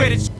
Integrated.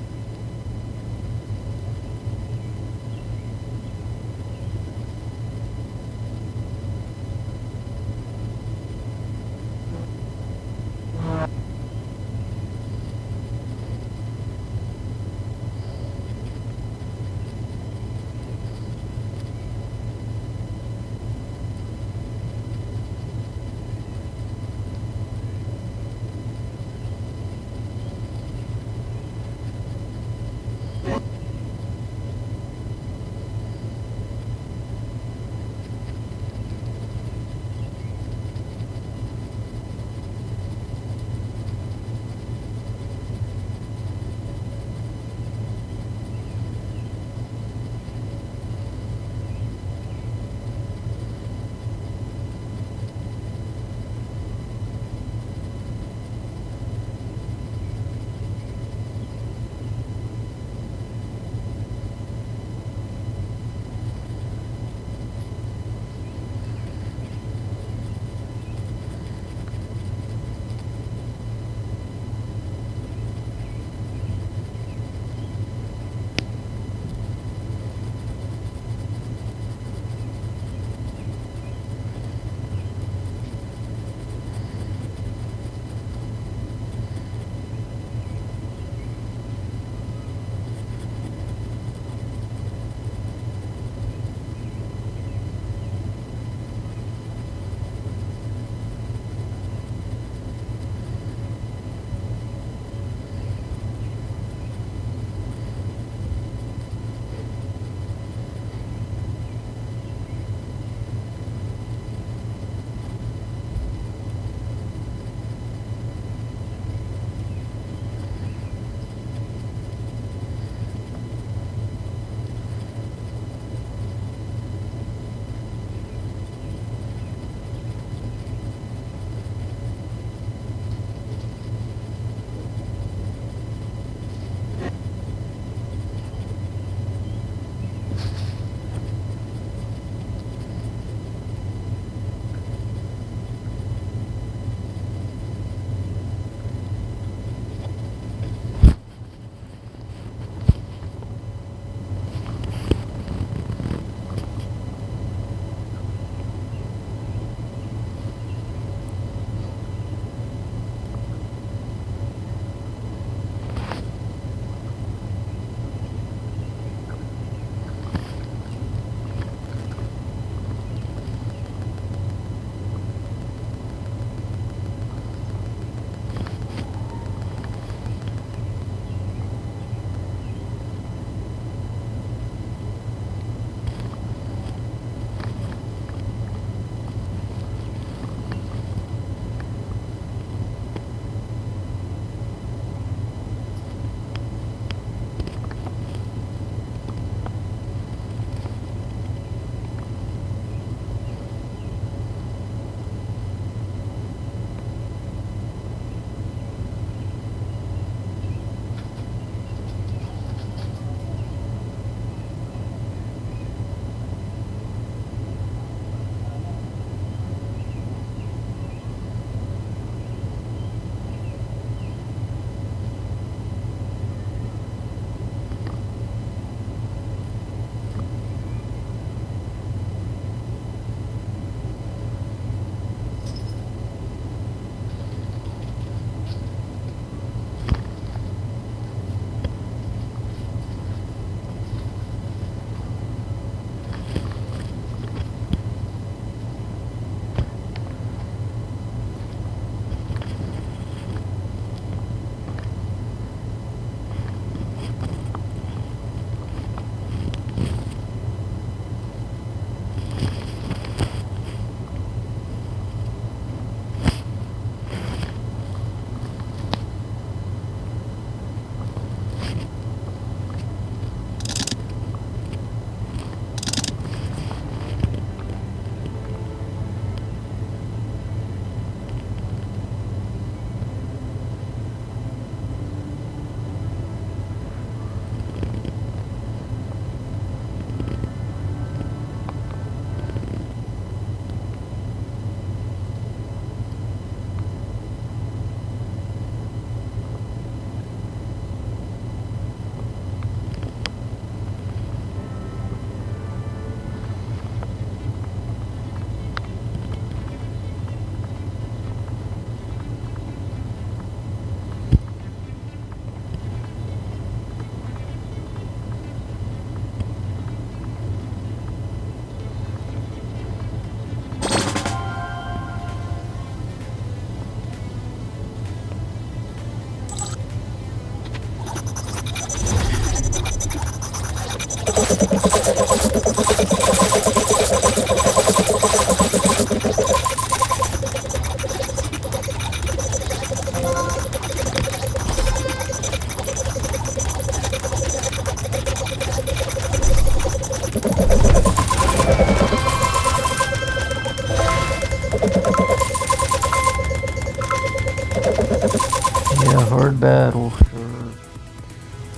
hard battle, sure.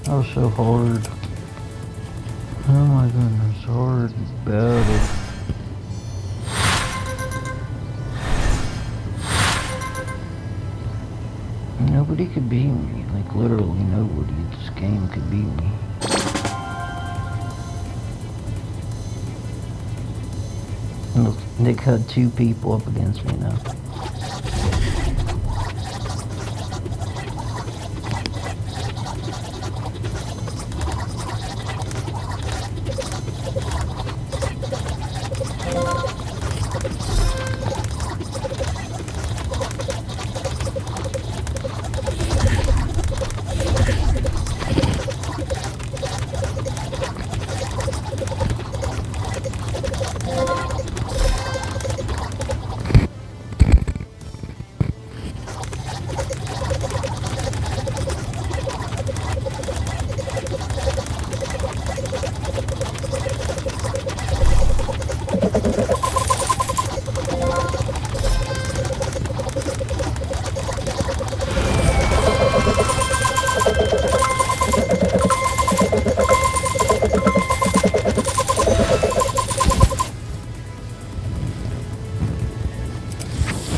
That was so hard. Oh my goodness, hard battle. Nobody could beat me. Like, literally nobody at this game could beat me. Look, Nick had 2 people up against me now.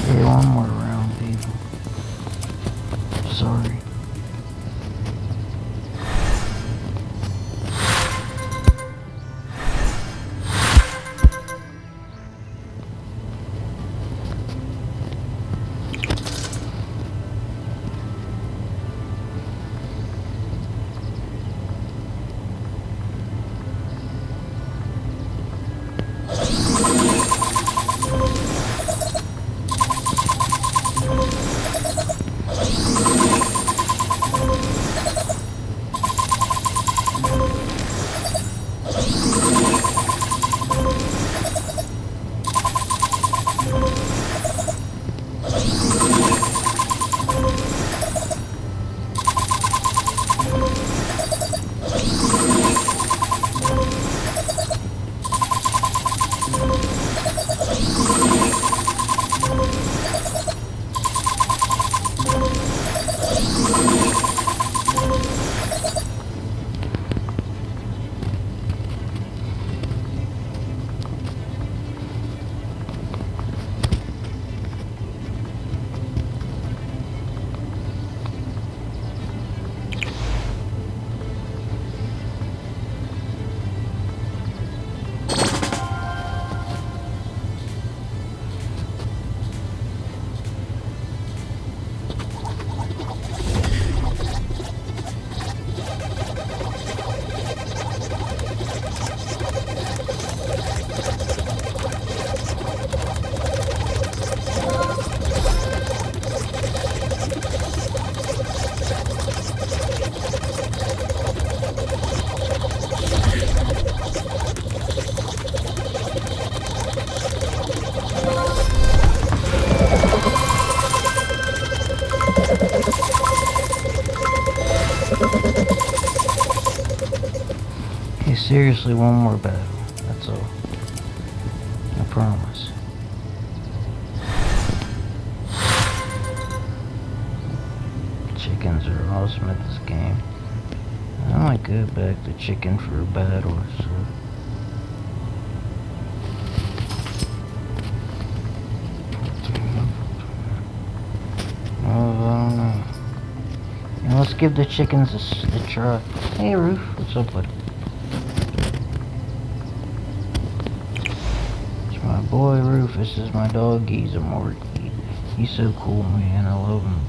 Okay, one more round, people. Sorry. Okay, seriously, one more battle. That's all. I promise. Chickens are awesome at this game. I might go back to chicken for a battle, so. Oh, I don't know. And let's give the chickens a try. Hey, Roof, what's up, buddy? It's my boy Rufus. Is my dog. He's a Morty. He's so cool, man. I love him.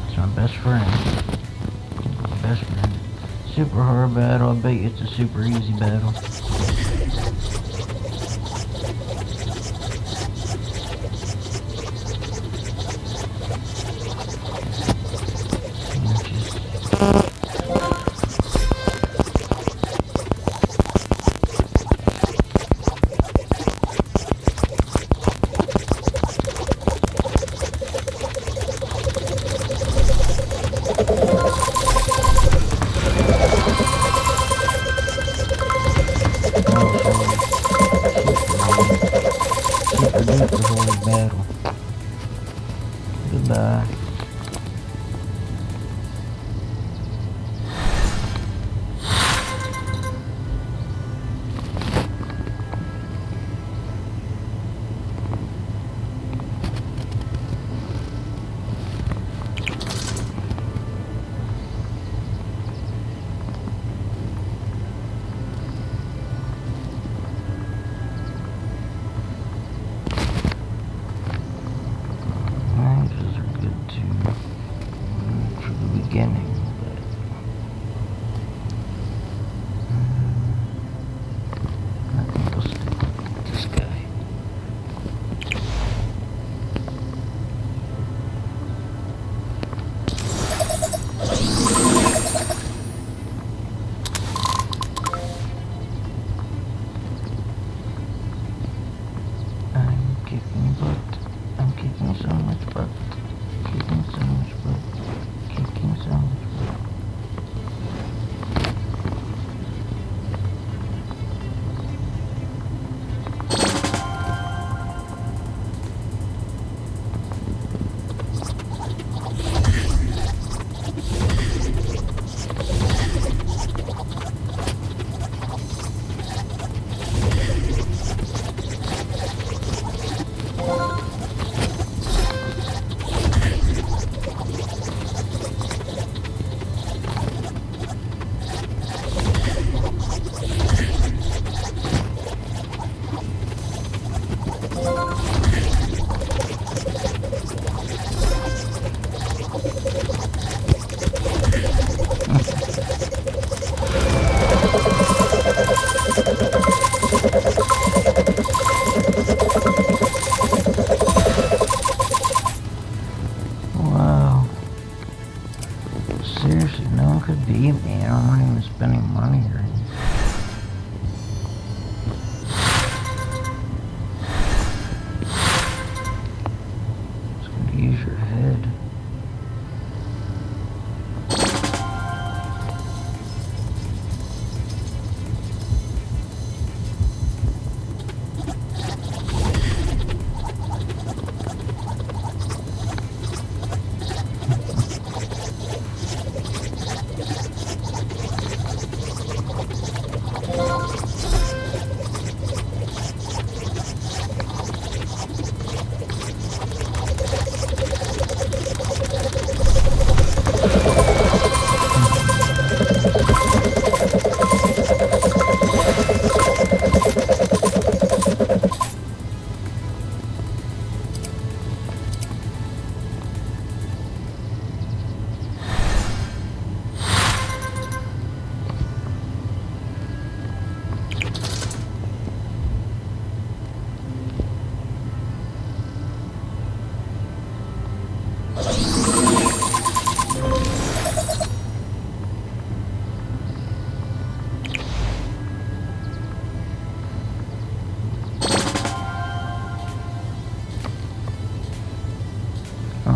It's my best friend. My best friend. Super hard battle. I bet you it's a super easy battle.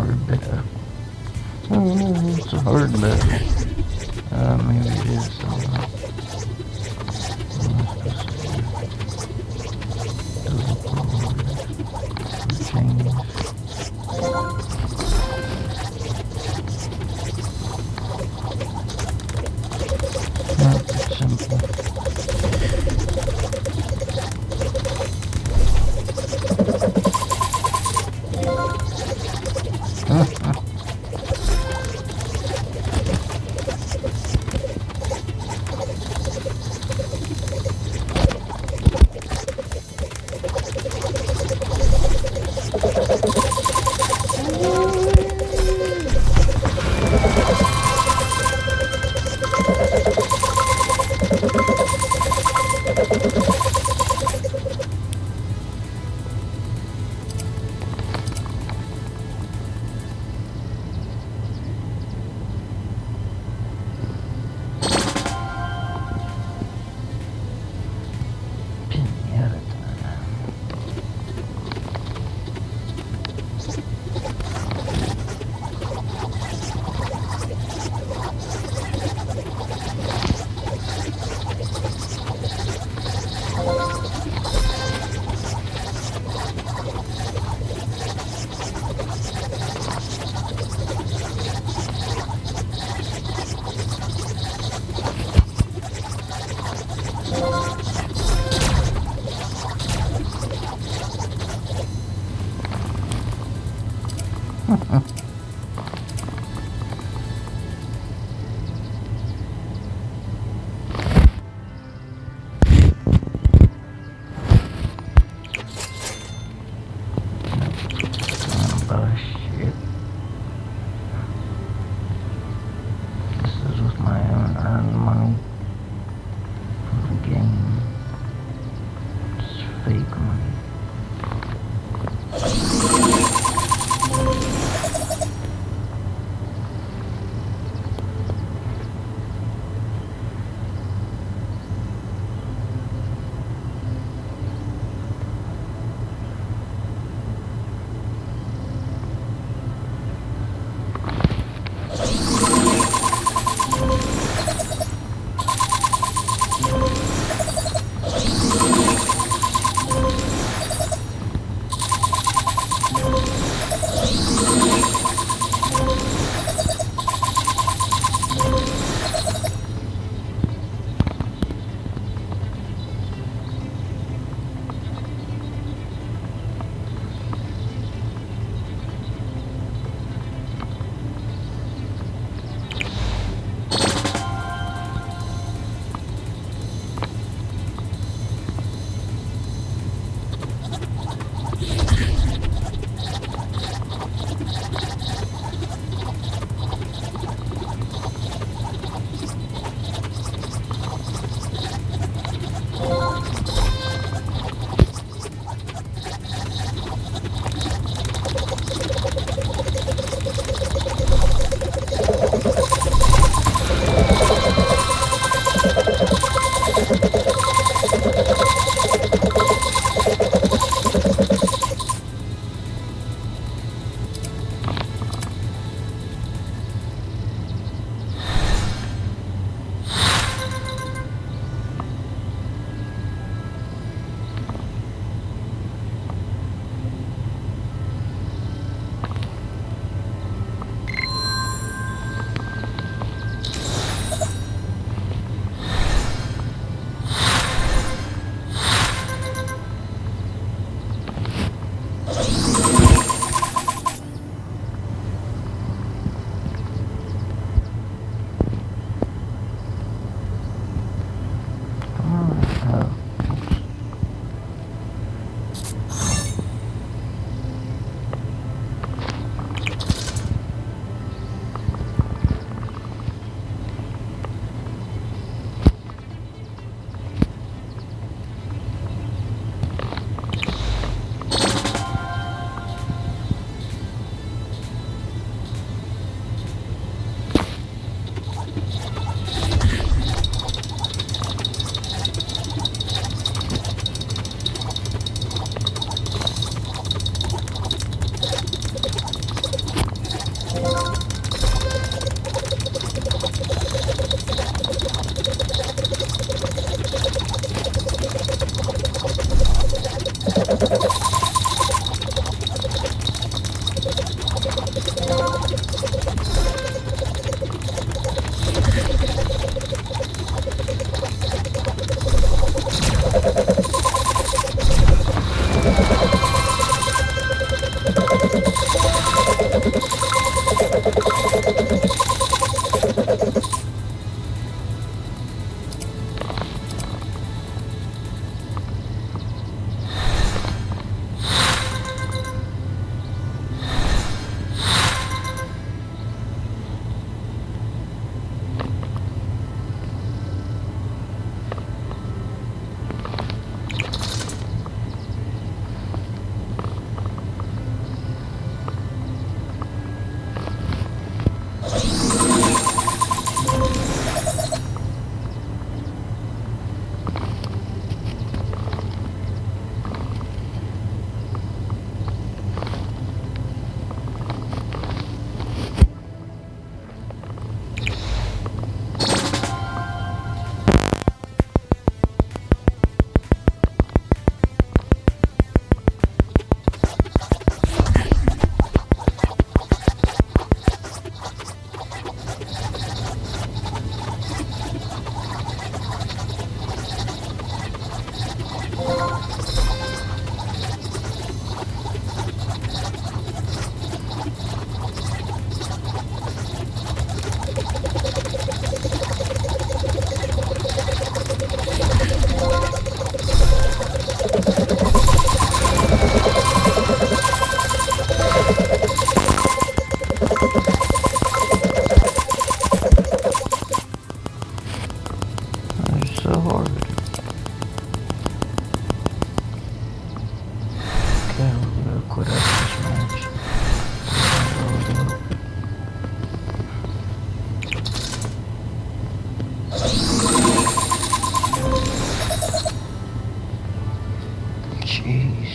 hard beta. Oh, it's a hard beta. Maybe it is. Change. Nope, it's simple. Shit. This is with my own earned money from the game. It's fake money. Jeez.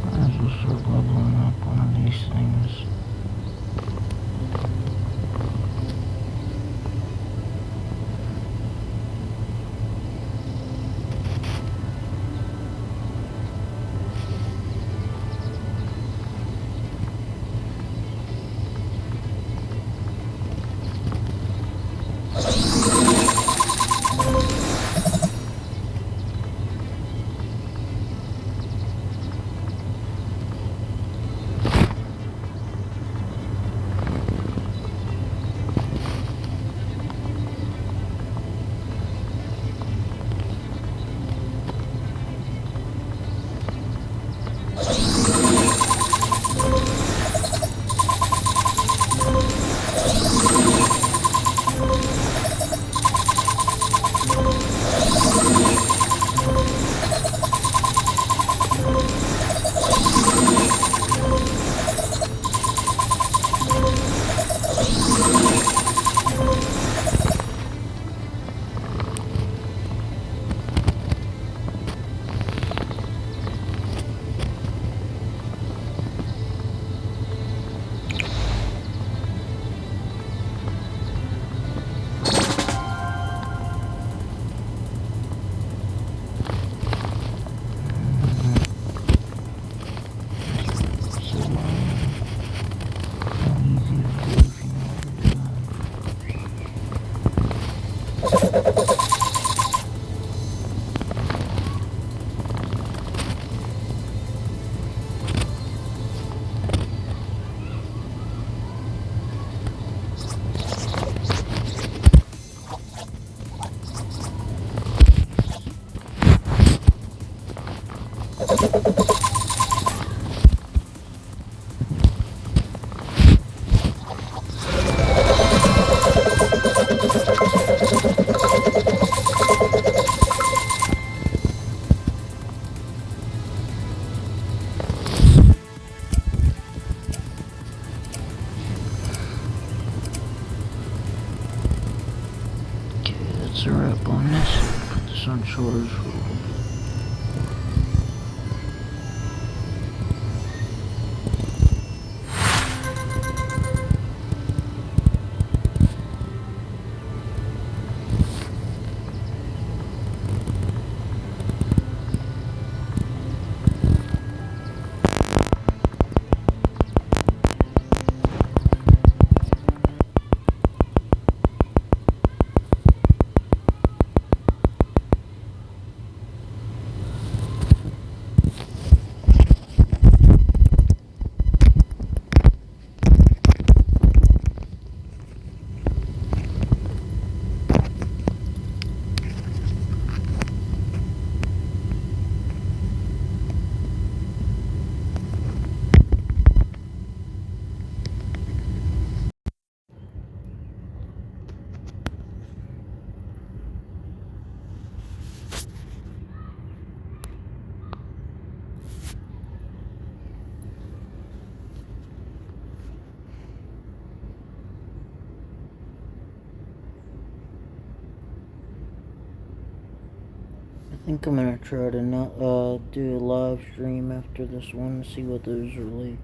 Might as well start leveling up one of these things. That's a wrap on this. Put this on shoulders for a little bit. I think I'm gonna try to not do a live stream after this one, see what those are like.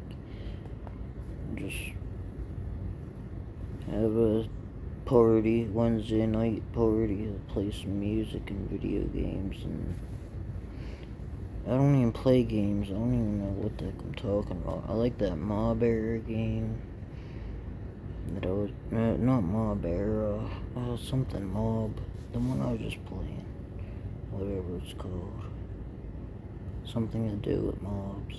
Just have a party, Wednesday night party, play some music and video games, and I don't even play games. I don't even know what the heck I'm talking about. I like that Mob Era game that I was not Mob Era, something Mob, the one I was just playing. Whatever it's called. Something to do with mobs.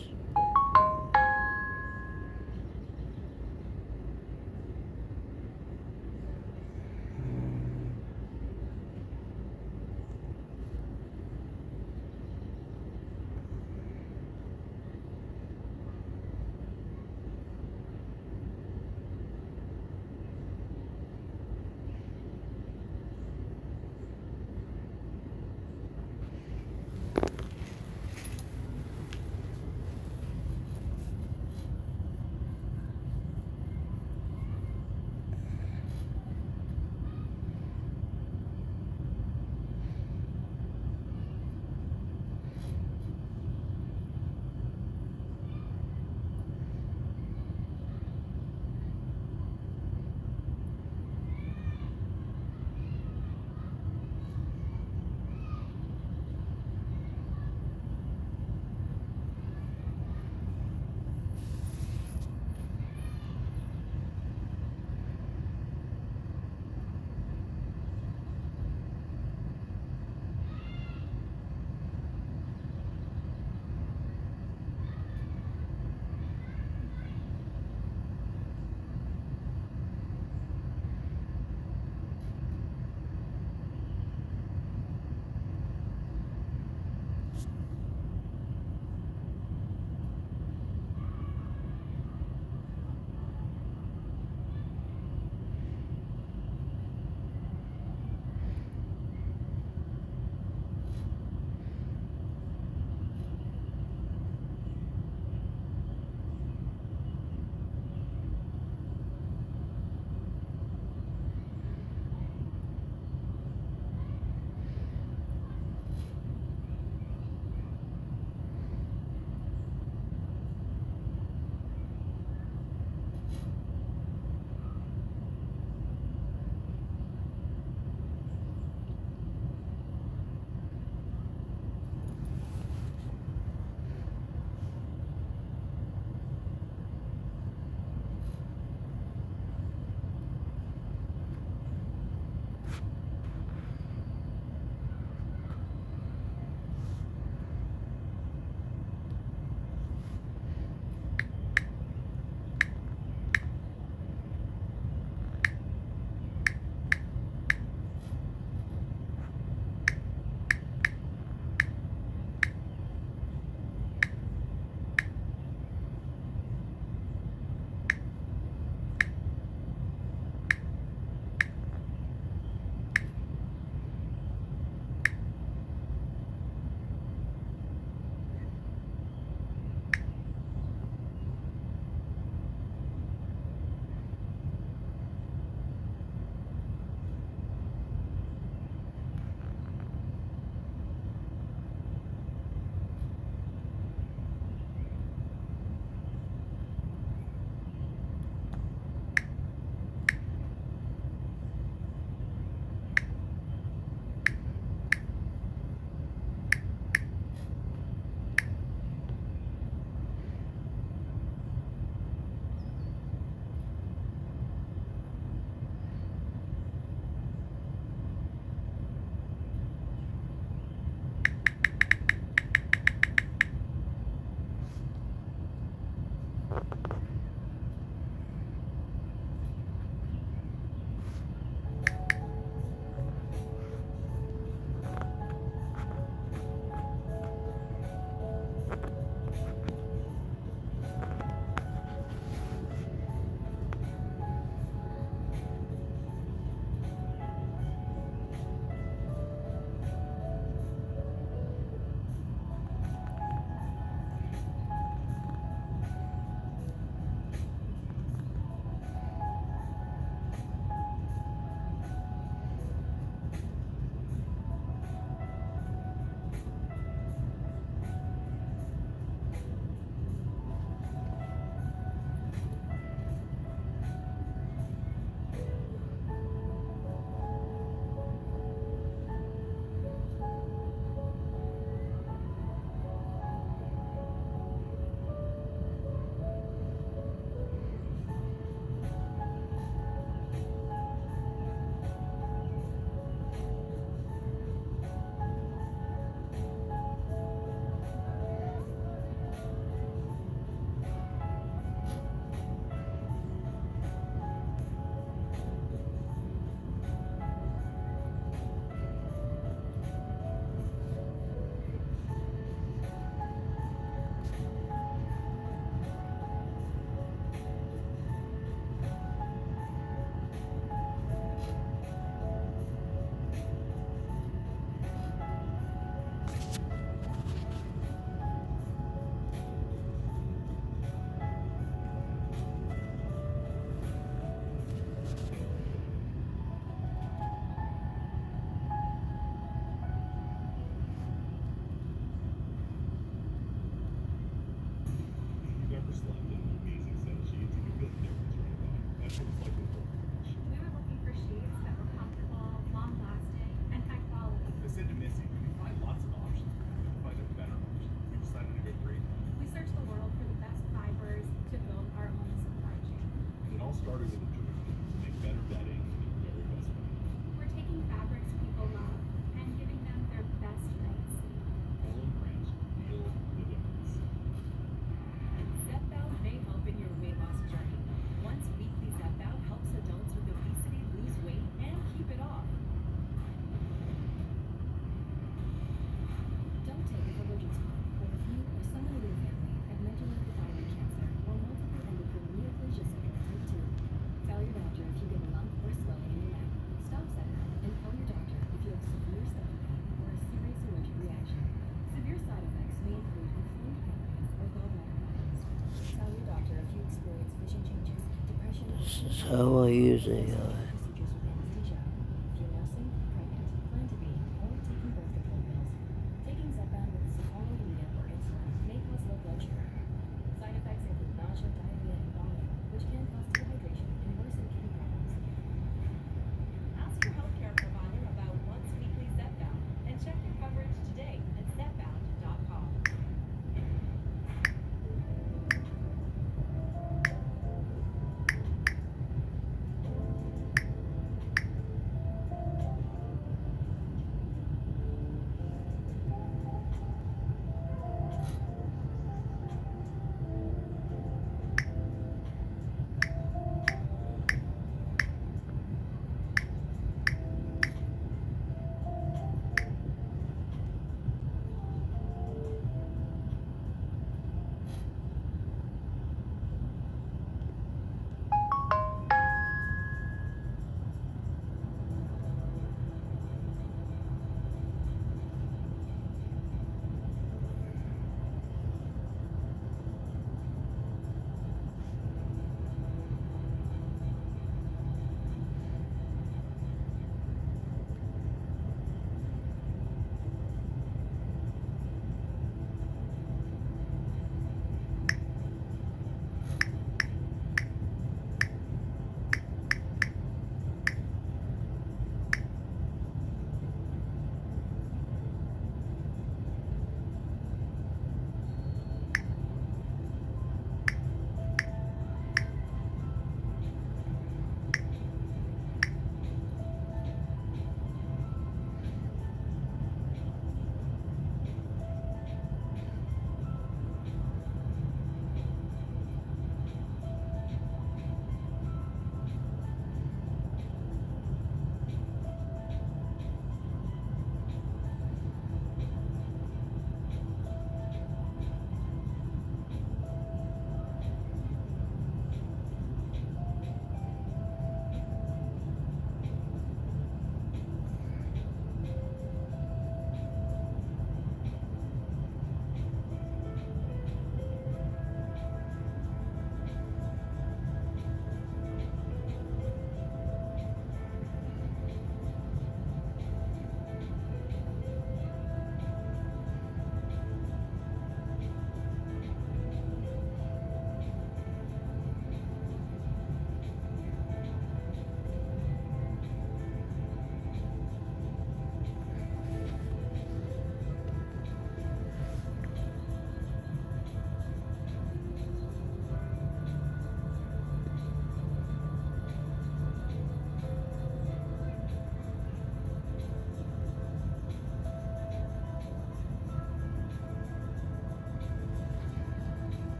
This is how I use AI.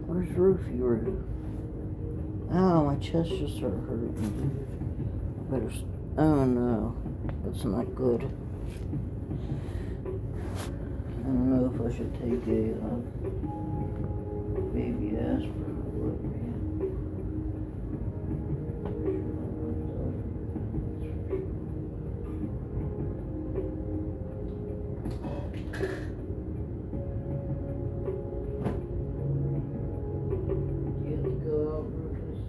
Where's Rufy? Oh, my chest just started hurting. Oh no, that's not good. I don't know if I should take a baby aspirin or what, man. You have to go out, Rufus.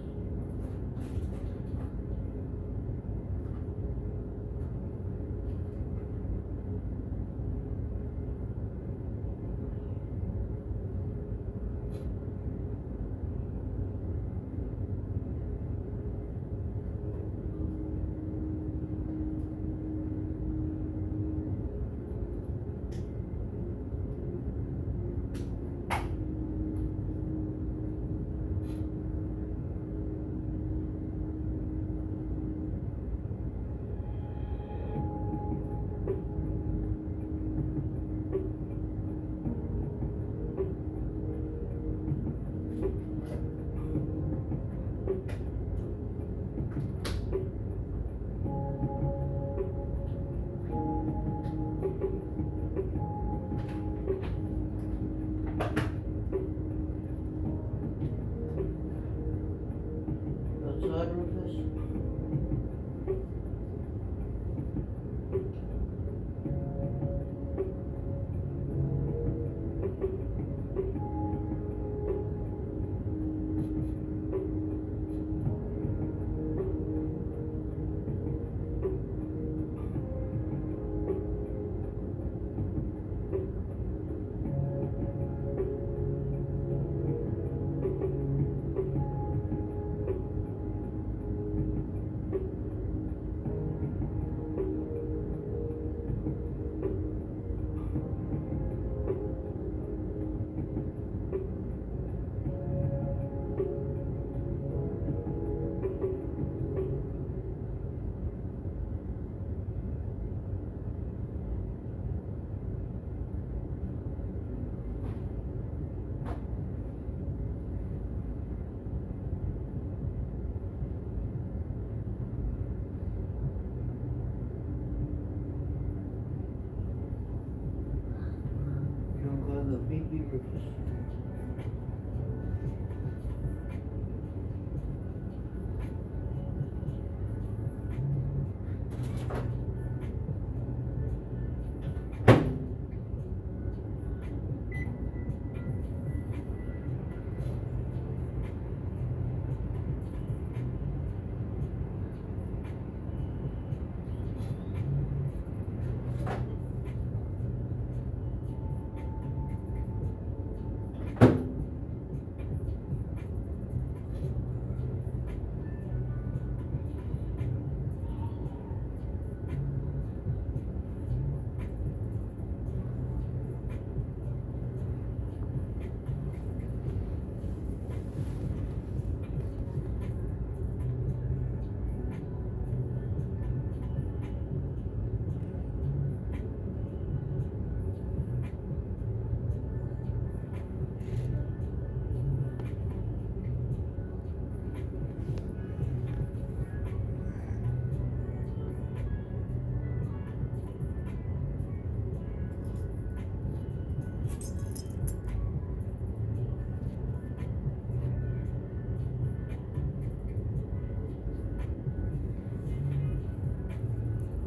Outside, Rufus? You don't got the baby, Rufus.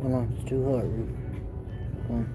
Hold on, it's too hot, Rufus. Hold on.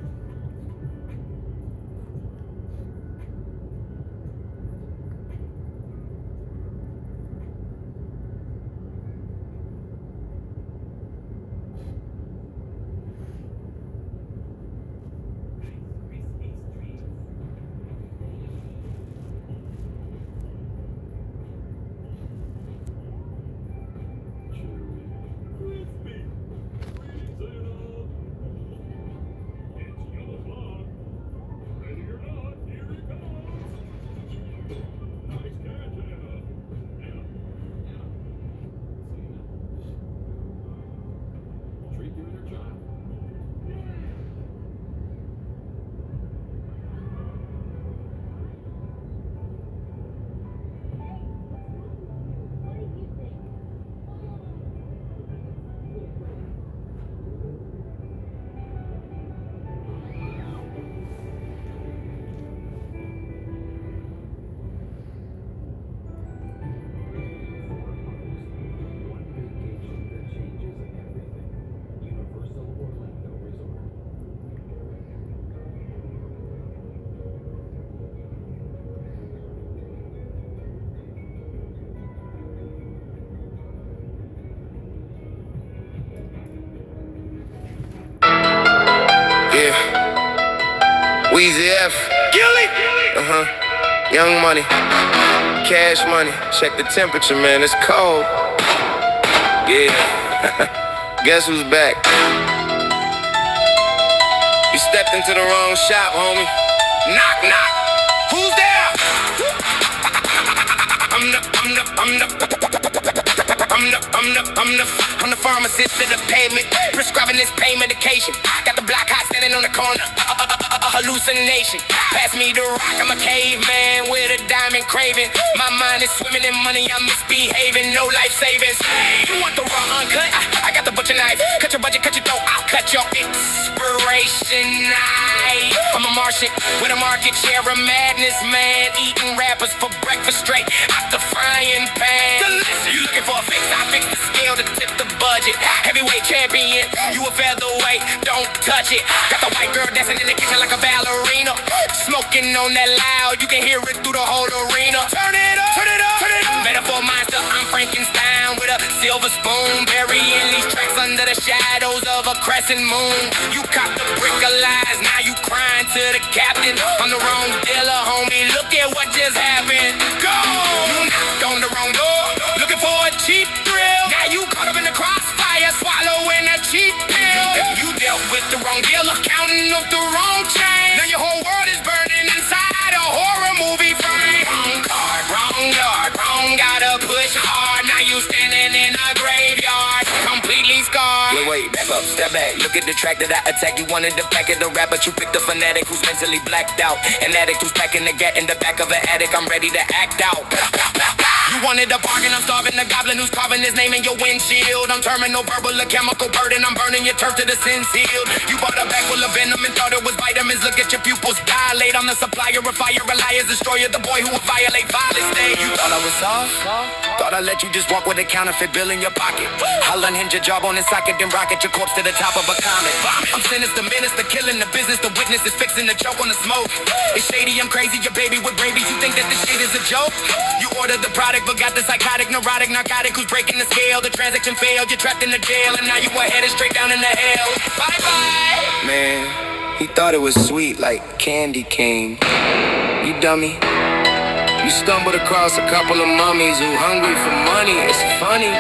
Weezy F. Gilly. Young money. Cash money. Check the temperature, man. It's cold. Yeah. Guess who's back? You stepped into the wrong shop, homie. Knock, knock. Who's there? I'm the pharmacist to the pavement, prescribing this pain medication. Got the block hot standing on the corner, hallucination. Pass me the rock, I'm a caveman with a diamond craving. My mind is swimming in money, I'm misbehaving, no life savings. You want the raw uncut? I got the butcher knife. Cut your budget, cut your throat, I'll cut your inspiration knife. I'm a Martian with a market share of madness, man. Eating rappers for breakfast straight out the frying pan. Delicious. You looking for a fix? I fix the scale to tip the budget. Heavyweight champion, you a featherweight, don't touch it. Got the white girl dancing in the kitchen like a ballerina. Smoking on that loud, you can hear it through the whole arena. Turn it up, turn it up, turn it up. Metaphor monster, I'm Frankenstein with a silver spoon. Burying these tracks under the shadows of a crescent moon. You caught the brick of lies, now you crying to the captain. I'm the wrong dealer, homie, look at what just happened. Go! You knocked on the wrong door, looking for a cheap thrill. Now you caught up in the crossfire, swallowing a cheap pill. You dealt with the wrong dealer, counting up the wrong change. Now your whole world is burning inside a horror movie frame. Wrong card, wrong yard, wrong gotta push hard. Now you standing in a graveyard, completely scarred. Wait, back up, step back. Look at the track that I attack. You wanted the back of the rap, but you picked a fanatic who's mentally blacked out. An addict who's packing the gat in the back of an attic. I'm ready to act out. You wanted a bargain, I'm starving. The goblin who's carving his name in your windshield. I'm terminal verbal, a chemical burden. I'm burning your turf to the sin sealed. You bought a bag full of venom and thought it was vitamins. Look at your pupils dilate. I'm the supplier of fire, a liar's destroyer. The boy who will violate violence day. You thought I was soft? Thought I'd let you just walk with a counterfeit bill in your pocket. I'll unhinge your jawbone and socket, then rocket your corpse to the top of a comet. I'm sinister, minister, killing the business. The witness is fixing the choke on the smoke. It's shady, I'm crazy, your baby with rabies. You think that this shit is a joke? You ordered the product, but got the psychotic, neurotic, narcotic who's breaking the scale. The transaction failed, you're trapped in the jail, and now you are headed straight down into hell. Bye-bye. Man, he thought it was sweet like candy cane. You dummy. You stumbled across a couple of mummies who hungry for money. It's funny.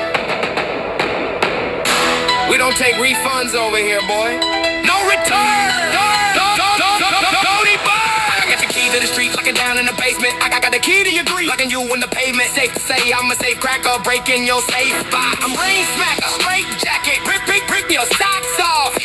We don't take refunds over here, boy. No return! I got the key to the street, locking down in the basement. I got the key to your grief, locking you in the pavement. Safe to say I'm a safe cracker, breaking your safe spot. I'm rain smacker, straight jacket, rip your socks off.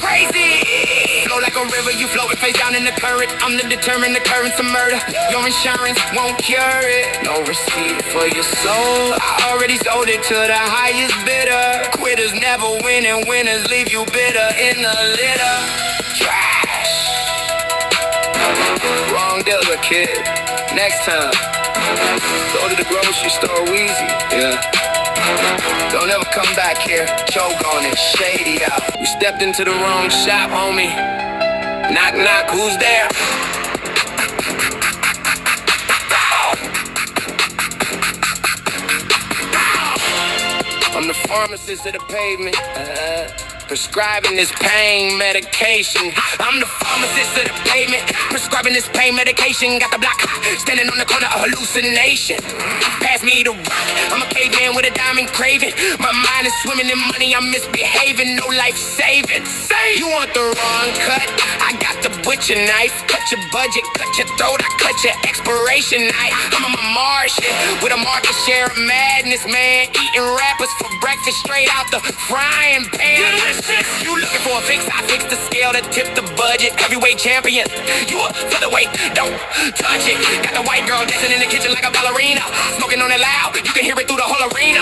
Crazy. Flow like a river, you floating face down in the current. I'm the determined occurrence of murder. Your insurance won't cure it. No receipt for your soul. I already sold it to the highest bidder. Quitters never win and winners leave you bitter in the litter. Trash. Wrong dealer, kid. Next time, go to the grocery store, Weezy. Yeah. Don't ever come back here, choke on it, shady out. You stepped into the wrong shop, homie. Knock, knock, who's there? I'm the pharmacist of the pavement. prescribing this pain medication. I'm the pharmacist of the pavement, prescribing this pain medication. Got the block standing on the corner of hallucination. Pass me the rock, I'm a caveman with a diamond craving. My mind is swimming in money, I'm misbehaving, no life saving. Say you want the wrong cut, I got the butcher knife. Cut your budget, cut your throat, I cut your expiration night. I'm on my Martian with a market share of madness, man. Eating rappers for breakfast straight out the frying pan. Delicious. You looking for a fix? I fix the scale that tip the budget. Heavyweight champion, you a featherweight, don't touch it. Got the white girl dancing in the kitchen like a ballerina. Smoking on it loud, you can hear it through the whole arena.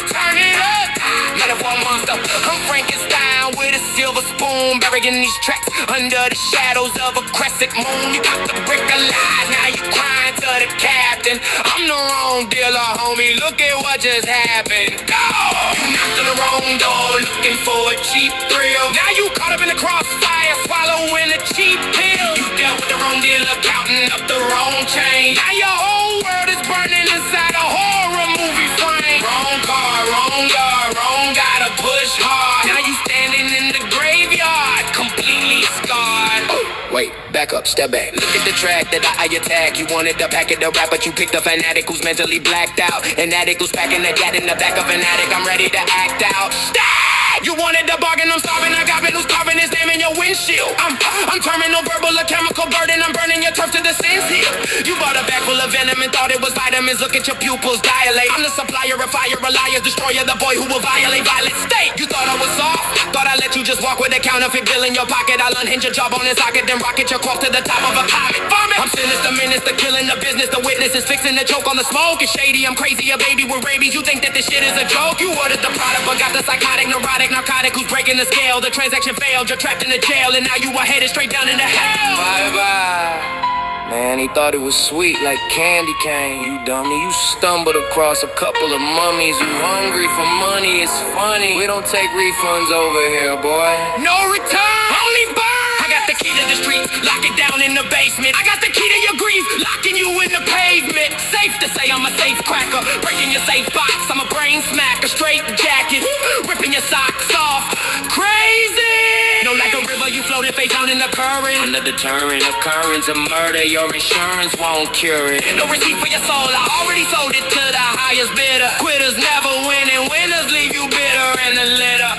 Turn it up, metaphor monster. I'm Frankenstein with a silver spoon, burying these tracks under the shadows of a crescent moon. You got the brick of lies, now you crying to the captain. I'm the wrong dealer, homie, look at what just happened. Oh, you knocked on the wrong door, looking for a cheap thrill. Now you caught up in the crossfire, swallowing a cheap pill. You dealt with the wrong dealer, counting up the wrong change. Now your whole world is burning inside a horror movie frame. Wrong car, wrong yard, wrong guy to push hard. Now you standing in the graveyard, completely scarred. Wait, back up, step back. Look at the track that I attack. You wanted to pack it to rap, but you picked a fanatic who's mentally blacked out. An addict who's packing the gat in the back of an attic. I'm ready to act out. Stop! You wanted the bargain, I'm starving. I got who's carving his name in your windshield. I'm terminal verbal, a chemical burden. I'm burning your turf to the sense here. You bought a bag full of venom and thought it was vitamins. Look at your pupils dilate. I'm the supplier of fire, a liar, destroyer, the boy who will violate violent state. You thought I was soft? Thought I let you just walk with a counterfeit bill in your pocket. I'll unhinge your jawbone and socket, then rocket your corpse to the top of a comet. Vomit. I'm sinister, minister, killing the business. The witness is fixing to choke on the smoke. It's shady, I'm crazy, a baby with rabies. You think that this shit is a joke? You ordered the product, but got the psychotic, neurotic, narcotic who's breaking the scale. The transaction failed, you're trapped in the jail, and now you are headed straight down into hell. Bye-bye. Man, he thought it was sweet like candy cane. You dummy, you stumbled across a couple of mummies. You hungry for money, it's funny. We don't take refunds over here, boy. No return, only burn. I got the key to the streets, lock it down in the basement. I got the key to your grief, locking you in the pavement. Safe to say I'm a safe cracker, breaking your safe box. I'm a brain smacker, straight jacket, ripping your socks off. Crazy! No, like a river, you floating face down in the current. I'm the deterrent occurrence of murder. Your insurance won't cure it. No receipt for your soul, I already sold it to the highest bidder. Quitters never win, and winners leave you bitter in the litter.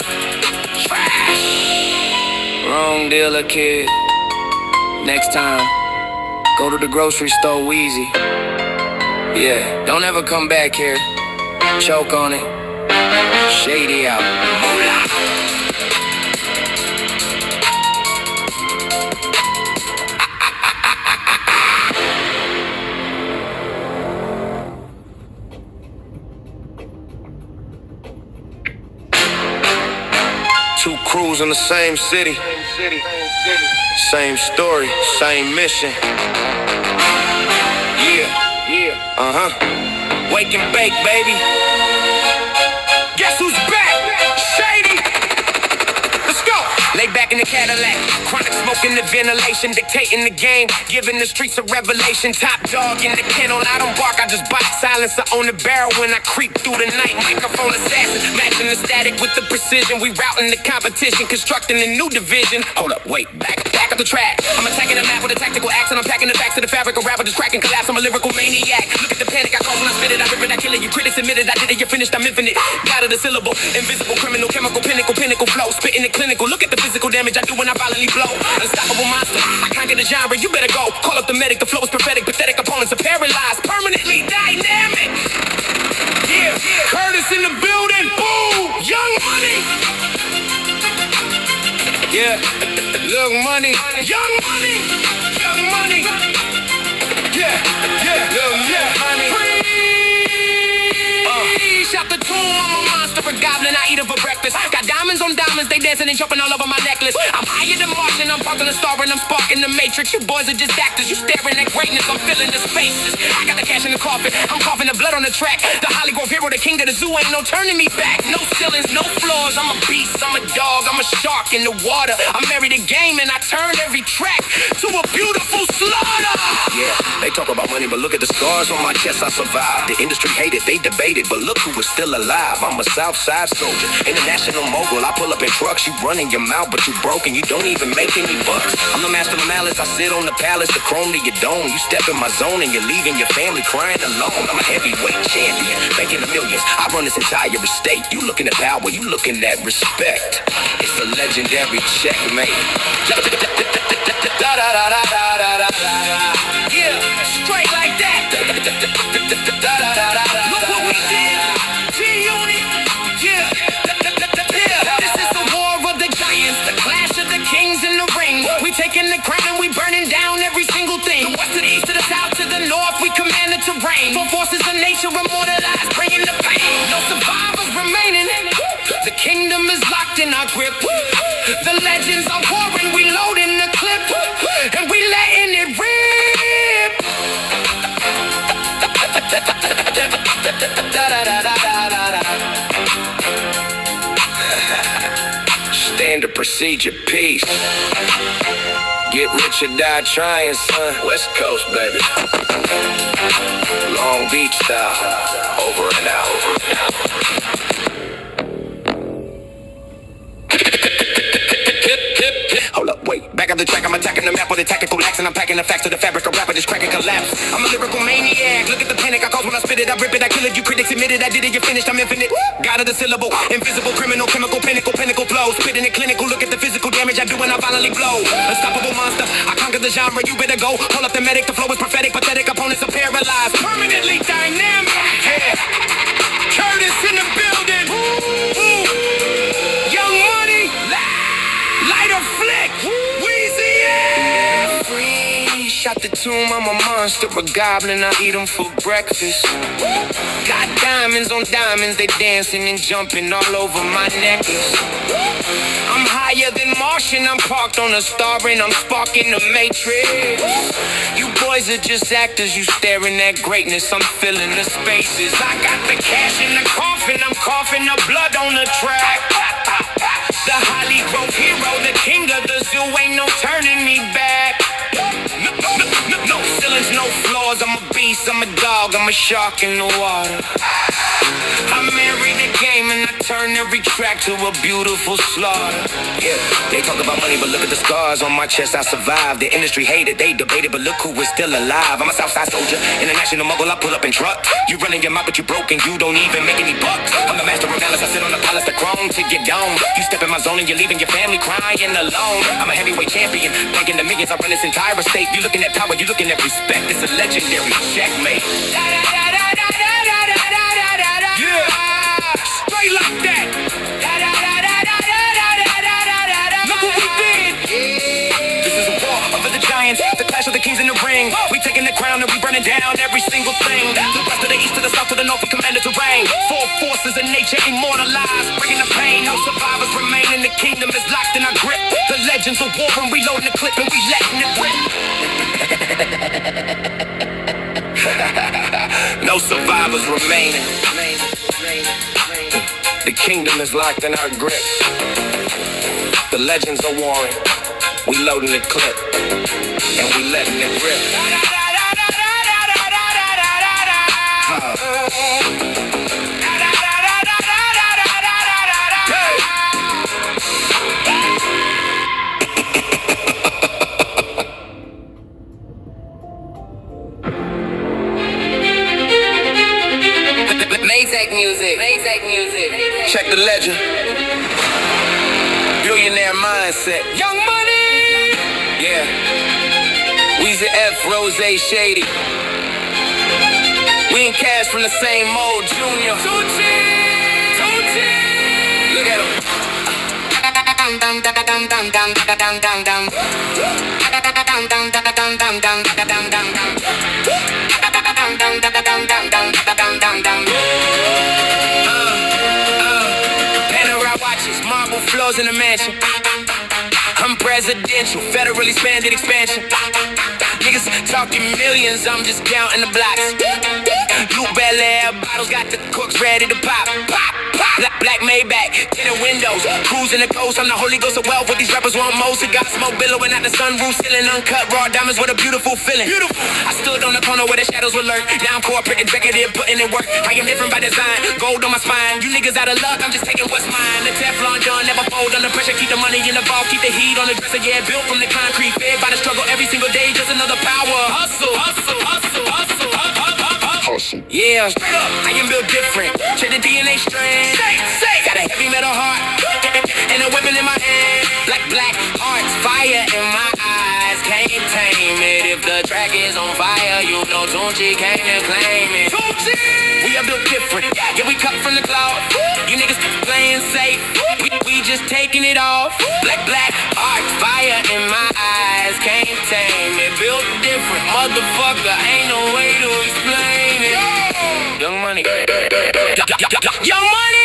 Trash. Wrong dealer, kid. Next time, go to the grocery store Wheezy. Yeah, don't ever come back here. Choke on it. Shady out. Moolah. Two crews in the same city. Same story, same mission. Yeah. Wake and bake, baby. Guess who's back? Shady. Let's go. Lay back in the Cadillac, chronic smoking the ventilation, dictating the game, giving the streets a revelation. Top dog in the kennel, I don't bark, I just bite. Silencer on the barrel when I creep through the night. Microphone assassin, matching the static with the precision. We routing the competition, constructing a new division. Hold up, wait, back up the track. I'm attacking the map with a tactical axe, and I'm packing the facts to the fabric. A rapper just cracking collapse, I'm a lyrical maniac. Look at the panic I cause when I spit it, I rip it, I kill it. You critics admitted, I did it, you finished, I'm infinite. God of the syllable, invisible criminal, chemical, pinnacle flow. Spitting it clinical, look at the physical damage I do when I violently blow. Unstoppable monster, I can't get a genre, you better go. Call up the medic, the flow is prophetic, pathetic opponents are paralyzed, permanently dynamic. Yeah, Curtis in the building, boo, Young Money. Yeah, Young Money, Young Money, Young Money. Yeah, Young Money. Shout the tune, I'm a monster, a goblin, I eat it for breakfast. Got diamonds on diamonds, they dancing and jumping all over my necklace. I'm higher than Martian, I'm parking the star and I'm sparking the matrix. You boys are just actors, you staring at greatness, I'm filling the spaces. I got the cash in the coffin, I'm coughing the blood on the track. The Hollygrove hero, the king of the zoo, ain't no turning me back. No ceilings, no floors, I'm a beast, I'm a dog, I'm a shark in the water. I married the game and I turned every track to a beautiful slaughter. Yeah, they talk about money, but look at the scars on my chest, I survived. The industry hated, they debated, but look who was still alive. I'm a South Southside soldier, international mogul. I pull up in trucks, you running your mouth, but you broken. You don't even make any bucks. I'm the master of malice. I sit on the palace, the chrome to your dome. You step in my zone and you're leaving your family crying alone. I'm a heavyweight champion, making the millions. I run this entire estate. You looking at power, you looking at respect. It's a legendary checkmate. Yeah, straight like that. Look what we did. G-Unit. Yeah. This is the war of the giants, the clash of the kings in the ring. We taking the crown and we burning down every single thing. The west to the east to the south to the north, we command the terrain. For forces of nature immortalized, bringing the pain. No survivors remaining. The kingdom is locked in our grip. The legends are warring, we loading the clip, and we letting it rip. Standard procedure, peace. Get rich or die trying, son. West Coast, baby. Long Beach style. Over and out. Hold up, wait, back up the track, I'm attacking the map with a tactical axe, and I'm packing the facts to the fabric of rapper, just crack and collapse. I'm a lyrical maniac, look at the panic I cause when I spit it, I rip it, I kill it, you critics admit it, I did it, you're finished, I'm infinite. God of the syllable, invisible, criminal, chemical, pinnacle flow, spitting it clinical, look at the physical damage I do when I violently blow. Unstoppable monster, I conquer the genre, you better go, hold up the medic, the flow is prophetic, pathetic, opponents are paralyzed, permanently dynamic. Yeah. Curtis in the building. Ooh. Young Money. Light a flick. Weezy, yeah. Free. Shot the tomb, I'm a monster, a goblin, I eat them for breakfast. Got diamonds on diamonds, they dancing and jumping all over my necklace. I'm higher than Martian, I'm parked on a star and I'm sparking the matrix. You boys are just actors, you staring at greatness, I'm filling the spaces. I got the cash in the coffin, I'm coughing the blood on the track. The Holly Grove hero, the king of the zoo, ain't no turning me back. No ceilings, no floors, I'm a beast, I'm a dog, I'm a shark in the water. I marry the game and I turn every track to a beautiful slaughter. Yeah, they talk about money, but look at the scars on my chest, I survived. The industry hated, they debated, but look who is still alive. I'm a Southside soldier, international mogul, I pull up in truck. You running your mouth, but you broken, you don't even make any bucks. I'm the master of malice, I sit on the palace, the chrome to your dome. You step in my zone and you're leaving your family crying alone. I'm a heavyweight champion, making the millions, I run this entire estate. You looking at power, you looking at respect, it's a legendary checkmate. Yeah, straight like that. Look what we did. This is a war of the giants, the clash of the kings in the ring. We taking the crown and we burning down every single thing. The west to the east to the south to the north, we command the terrain. Four forces of nature immortalized, bringing the pain. No survivors remain, and the kingdom is locked in our grip. The legends of war and we loading the clip and we letting it rip. No survivors remaining. The kingdom is locked in our grip. The legends are warring. We loading the clip and we letting it rip. Maytag music. Check the legend. Billionaire mindset. Young Money. Yeah. Weezy F, Rose Shady. We ain't cash from the same mold, Junior. Tucci. Look at him. Panorama watches, marble floors in the mansion. I'm presidential, federally expanded expansion. Niggas talking millions, I'm just counting the blocks. Blue Bel Air bottles got the corks ready to pop. Black Maybach, 10 windows. windows. Cruising the coast, I'm the Holy Ghost of wealth. What these rappers want most. It got smoke billowing out the sunroof ceiling. Uncut raw diamonds, what a beautiful feeling. Beautiful. I stood on the corner where the shadows would lurk. Now I'm corporate executive, putting in work. I am different by design, gold on my spine. You niggas out of luck, I'm just taking what's mine. The Teflon John never fold under pressure. Keep the money in the vault, keep the heat on the dresser. Yeah, built from the concrete, fed by the struggle every single day. Just another power. Hustle, hustle, hustle, hustle, hustle. Yeah, straight up, I am built different. Check the DNA strand. Got a heavy metal heart and a weapon in my hand. Black hearts, fire in my eyes. Can't tame it. If the track is on fire, you know Tunchi came to claim it. Tunchi! We are built different. Yeah, we cut from the cloud. You niggas playing safe. We just taking it off. Black hearts, fire in my eyes. Can't tame it. Built different. Motherfucker, ain't no way to explain it. Young Money. Young Money!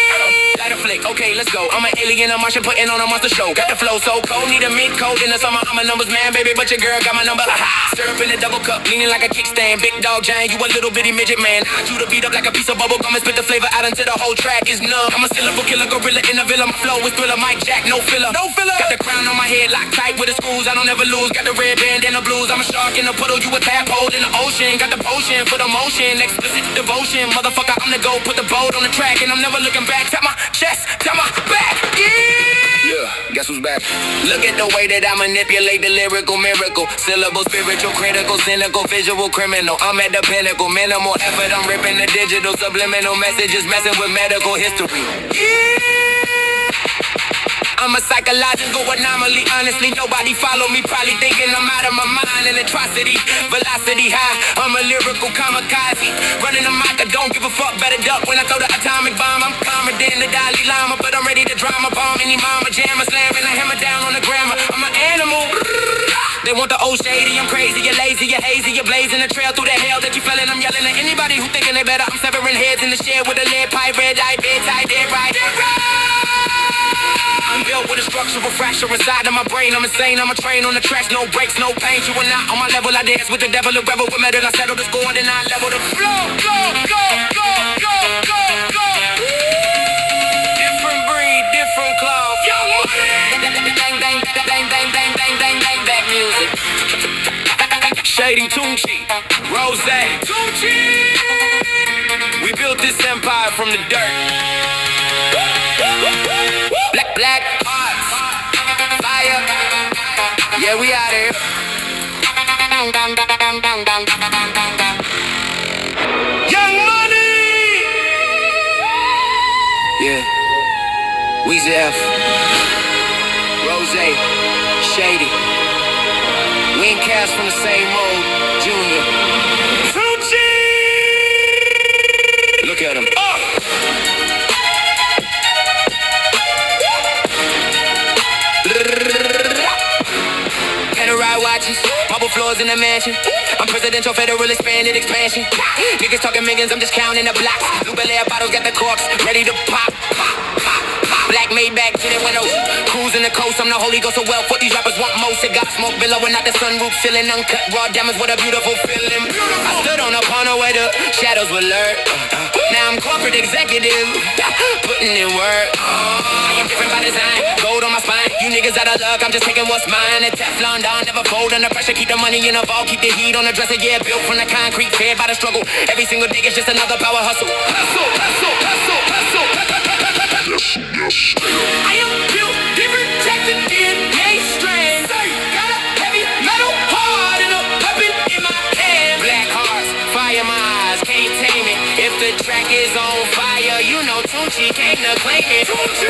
Light a flick, okay, let's go. I'm an alien, a Martian, putting on a monster show. Got the flow so cold, need a mint coat in the summer. I'm a numbers man, baby, but your girl got my number. Syrup in a double cup, leaning like a kickstand. Big dog giant, you a little bitty midget man. I chew the beat up like a piece of bubble gum and spit the flavor out until the whole track is numb. I'm a syllable killer, gorilla in the villa. My flow is thriller, Mike Jack, no filler. No filler. Got the crown on my head, locked tight with the screws. I don't ever lose. Got the red band and the blues. I'm a shark in the puddle, you a tadpole in the ocean. Got the potion for the motion, explicit devotion. Motherfucker, I'm the go, put the boat on the track, and I'm never looking back. Tap my chest, tap my back, yeah, guess who's back? Look at the way that I manipulate the lyrical miracle. Syllable, spiritual, critical, cynical, visual, criminal. I'm at the pinnacle, minimal effort. I'm ripping the digital, subliminal messages, messing with medical history. I'm a psychological anomaly, honestly, nobody follow me. Probably thinking I'm out of my mind. An atrocity, velocity high. I'm a lyrical kamikaze. Running the mic, I don't give a fuck. Better duck when I throw the atomic bomb. I'm calmer than the Dalai Lama, but I'm ready to drop my bomb. Any mama jammer, slamming a hammer down on the grammar. I'm an animal. They want the old shady, I'm crazy, you're lazy, you're hazy, you're blazing a trail through the hell that you fell in. I'm yelling at anybody who thinking they better. I'm severing heads in the shed with a lead pipe, red eye, bed tight, dead right. I'm built with a structural fracture inside of my brain. I'm insane, I'm a train on the tracks, no brakes, no pain. You are not on my level, I dance with the devil, a rebel with metal. I settle the score, then I level the flow. Different breed, different cloth. Young Money. Bang, bang, bang, bang, bang, bang, bang, bang, bang, music. Shady Tunchi, Rose, Tunchi. We built this empire from the dirt. Black hearts, fire. Yeah, we out here. Young Money. Yeah. Weezy F, Rose, Shady. We ain't cast from the same mold, Junior. Tunchi. Look at him. Ride watches, marble floors in the mansion. I'm presidential, federal, expanded expansion. Niggas talking millions, I'm just counting the blocks. Blue Bel Air bottles got the corks ready to pop. Black Maybach, tinted windows, cruising the coast. I'm the Holy Ghost of wealth. What these rappers want most. It got smoke billowing out the sunroof ceiling. Uncut raw diamonds, what a beautiful feeling. I stood on a corner where the shadows were lurk. Now I'm corporate executive, putting in work. I am different by design, gold on my spine. You niggas out of luck, I'm just taking what's mine. The Teflon Don never fold under pressure. Keep the money in the vault, keep the heat on the dresser. Yeah, built from the concrete, fed by the struggle. Every single day is just another power hustle. Hustle, hustle, hustle, hustle. I am built different, check the DNA strand. Got a heavy metal heart and a weapon in my hand. Black hearts, fire my eyes, can't tame it. If the track is on fire, you know Tunchi came to claim it. Tunchi!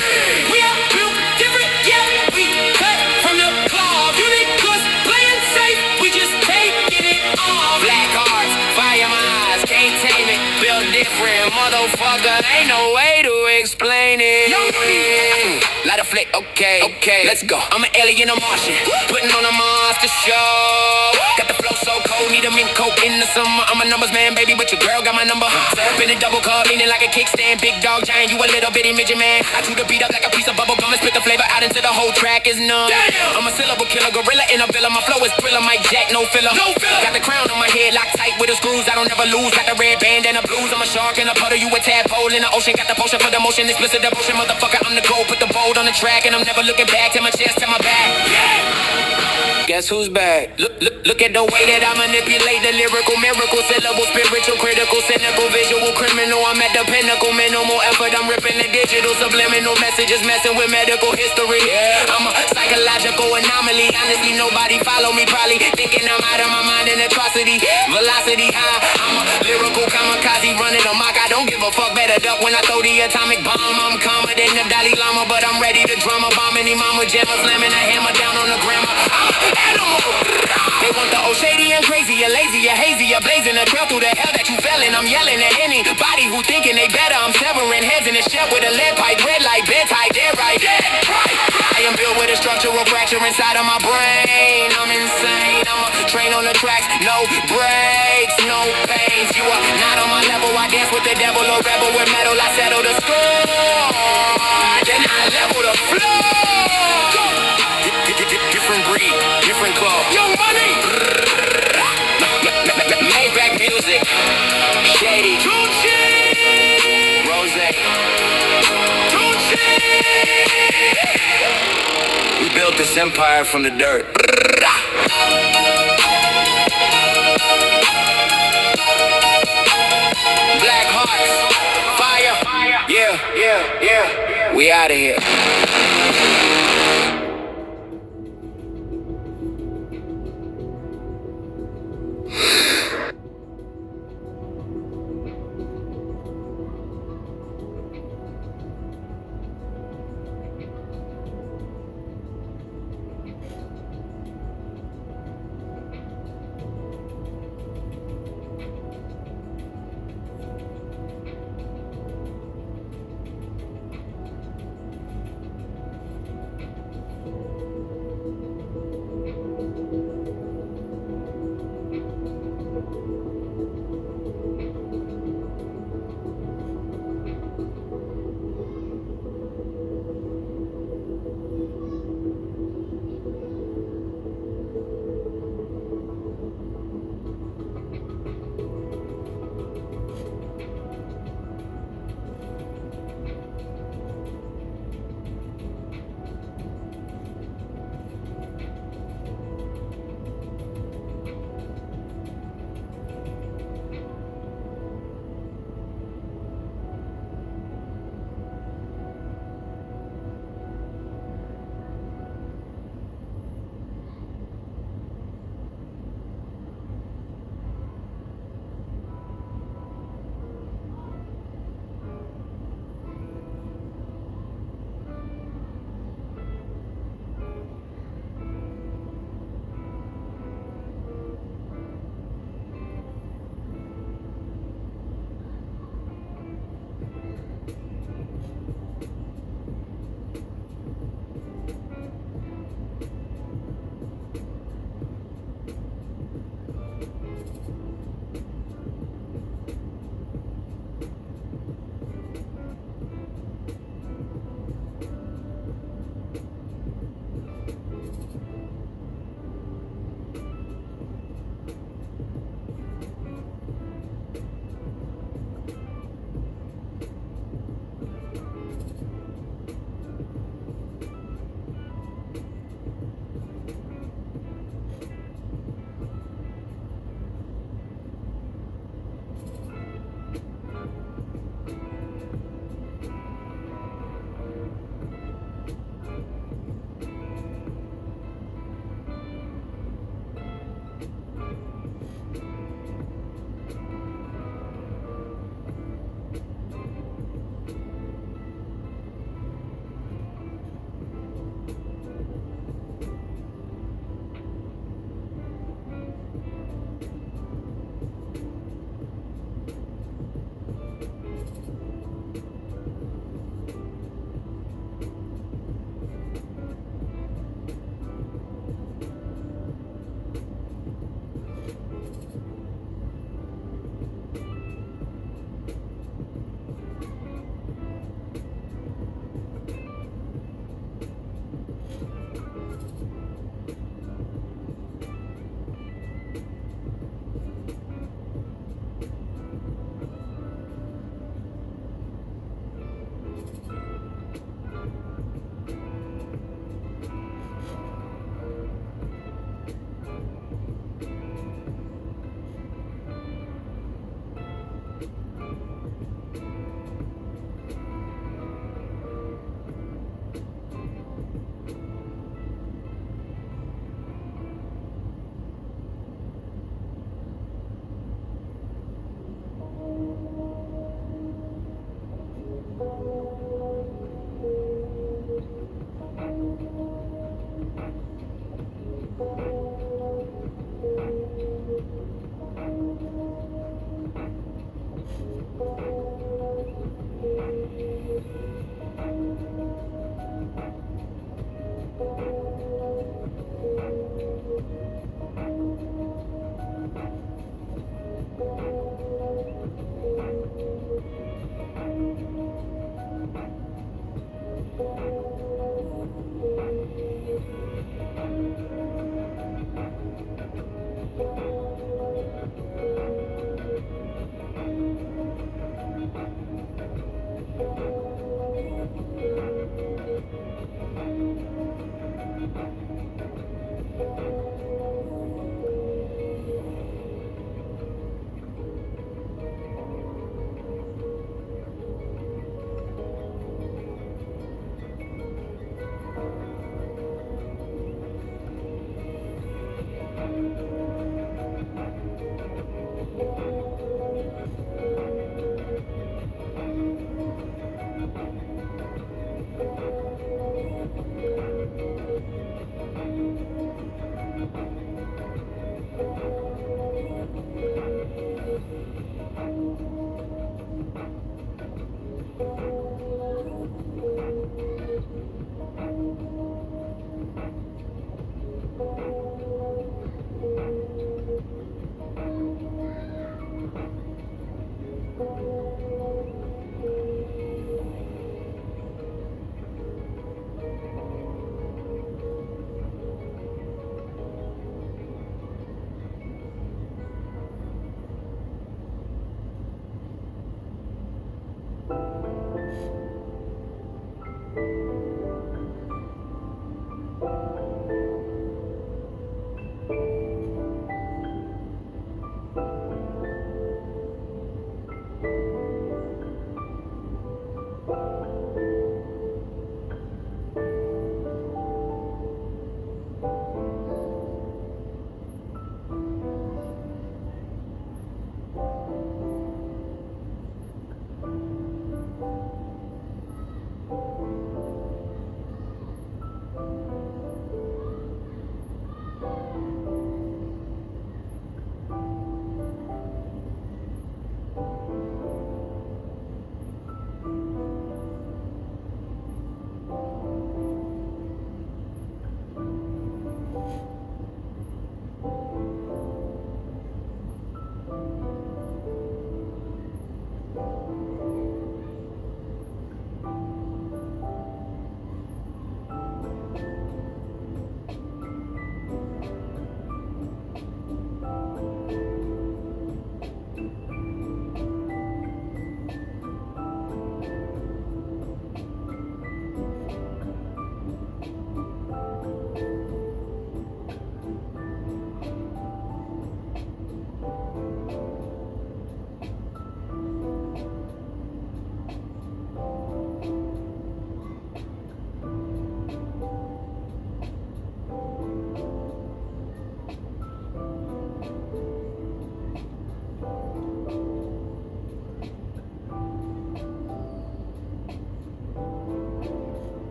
We are built different, yeah, we cut from the cloth. You niggas playing safe, we just taking it off. Black hearts, fire my eyes, can't tame it. Built different, motherfucker, ain't no way to explain it. Light a flick, okay, let's go. I'm an alien, a Martian, putting on a monster show. Got the flow so cold, need a mint coat in the summer. I'm a numbers man, baby, but your girl got my number. Up in a double cup, leaning like a kickstand. Big dog giant, you a little bitty midget man. I chew the beat up like a piece of bubble gum and spit the flavor out into the whole track is numb. I'm a syllable killer, gorilla in a villa. My flow is thriller, Mike Jack, no filler. Got the crown on my head, locked tight with the screws. I don't ever lose. Got the red band and the blues. I'm a shark in a puddle, you a tadpole in the ocean. Got the potion for the motion, explicit devotion, motherfucker. I'm the gold, put the bold on the track, and I'm never looking back. To my chest, to my back. Guess who's back? Look at the way that I manipulate the lyrical miracle, syllable, spiritual, critical, cynical, visual, criminal. I'm at the pinnacle, minimal effort. I'm ripping the digital, subliminal messages, messing with medical history. I'm a psychological anomaly. Honestly, nobody follow me, probably thinking I'm out of my mind in atrocity. Velocity high. I'm a lyrical kamikaze running amok. I don't give a fuck. Better duck when I throw the atomic bomb. I'm calmer than the Dalai Lama, but I'm ready to drum a bomb. Any mama jammer, slamming a hammer down on the grammar. I'm an animal. They want the old shady and crazy, you're lazy, you're hazy, you're blazing a trail through the hell that you fell in. I'm yelling at anybody who thinking they better. I'm severing heads in a shell with a lead pipe, red light, bed tight, dead right. I am built with a structural fracture inside of my brain. I'm insane. I'm a train on the tracks, no brakes, no pains. You are not on my level. I dance with the devil, a rebel with metal. I settle the score, then I level the floor. Different breed, different club. Young money. Maybach music. Shady. Rose. We built this empire from the dirt. Black hearts. Fire. Yeah. We out of here.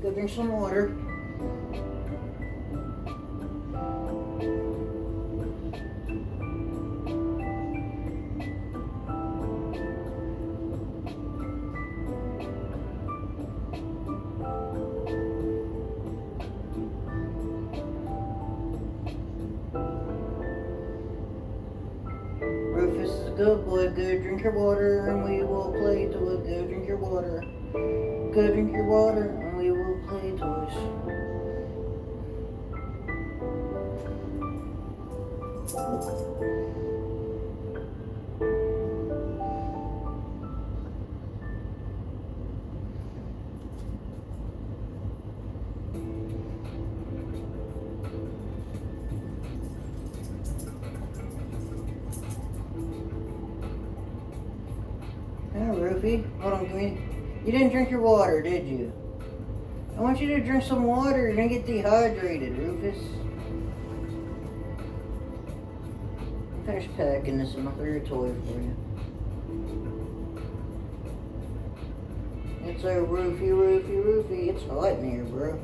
Go drink some water. Rufus is a good boy. Go drink your water and we will play toys. Go drink your water. Go drink your water and we will play toys. Oh, Rufy, hold on, you didn't drink your water, did you? I want you to drink some water. You're gonna get dehydrated, Rufus. Finish packing this and I'll throw your toy for you. It's a Rufy. It's hot in here, bro.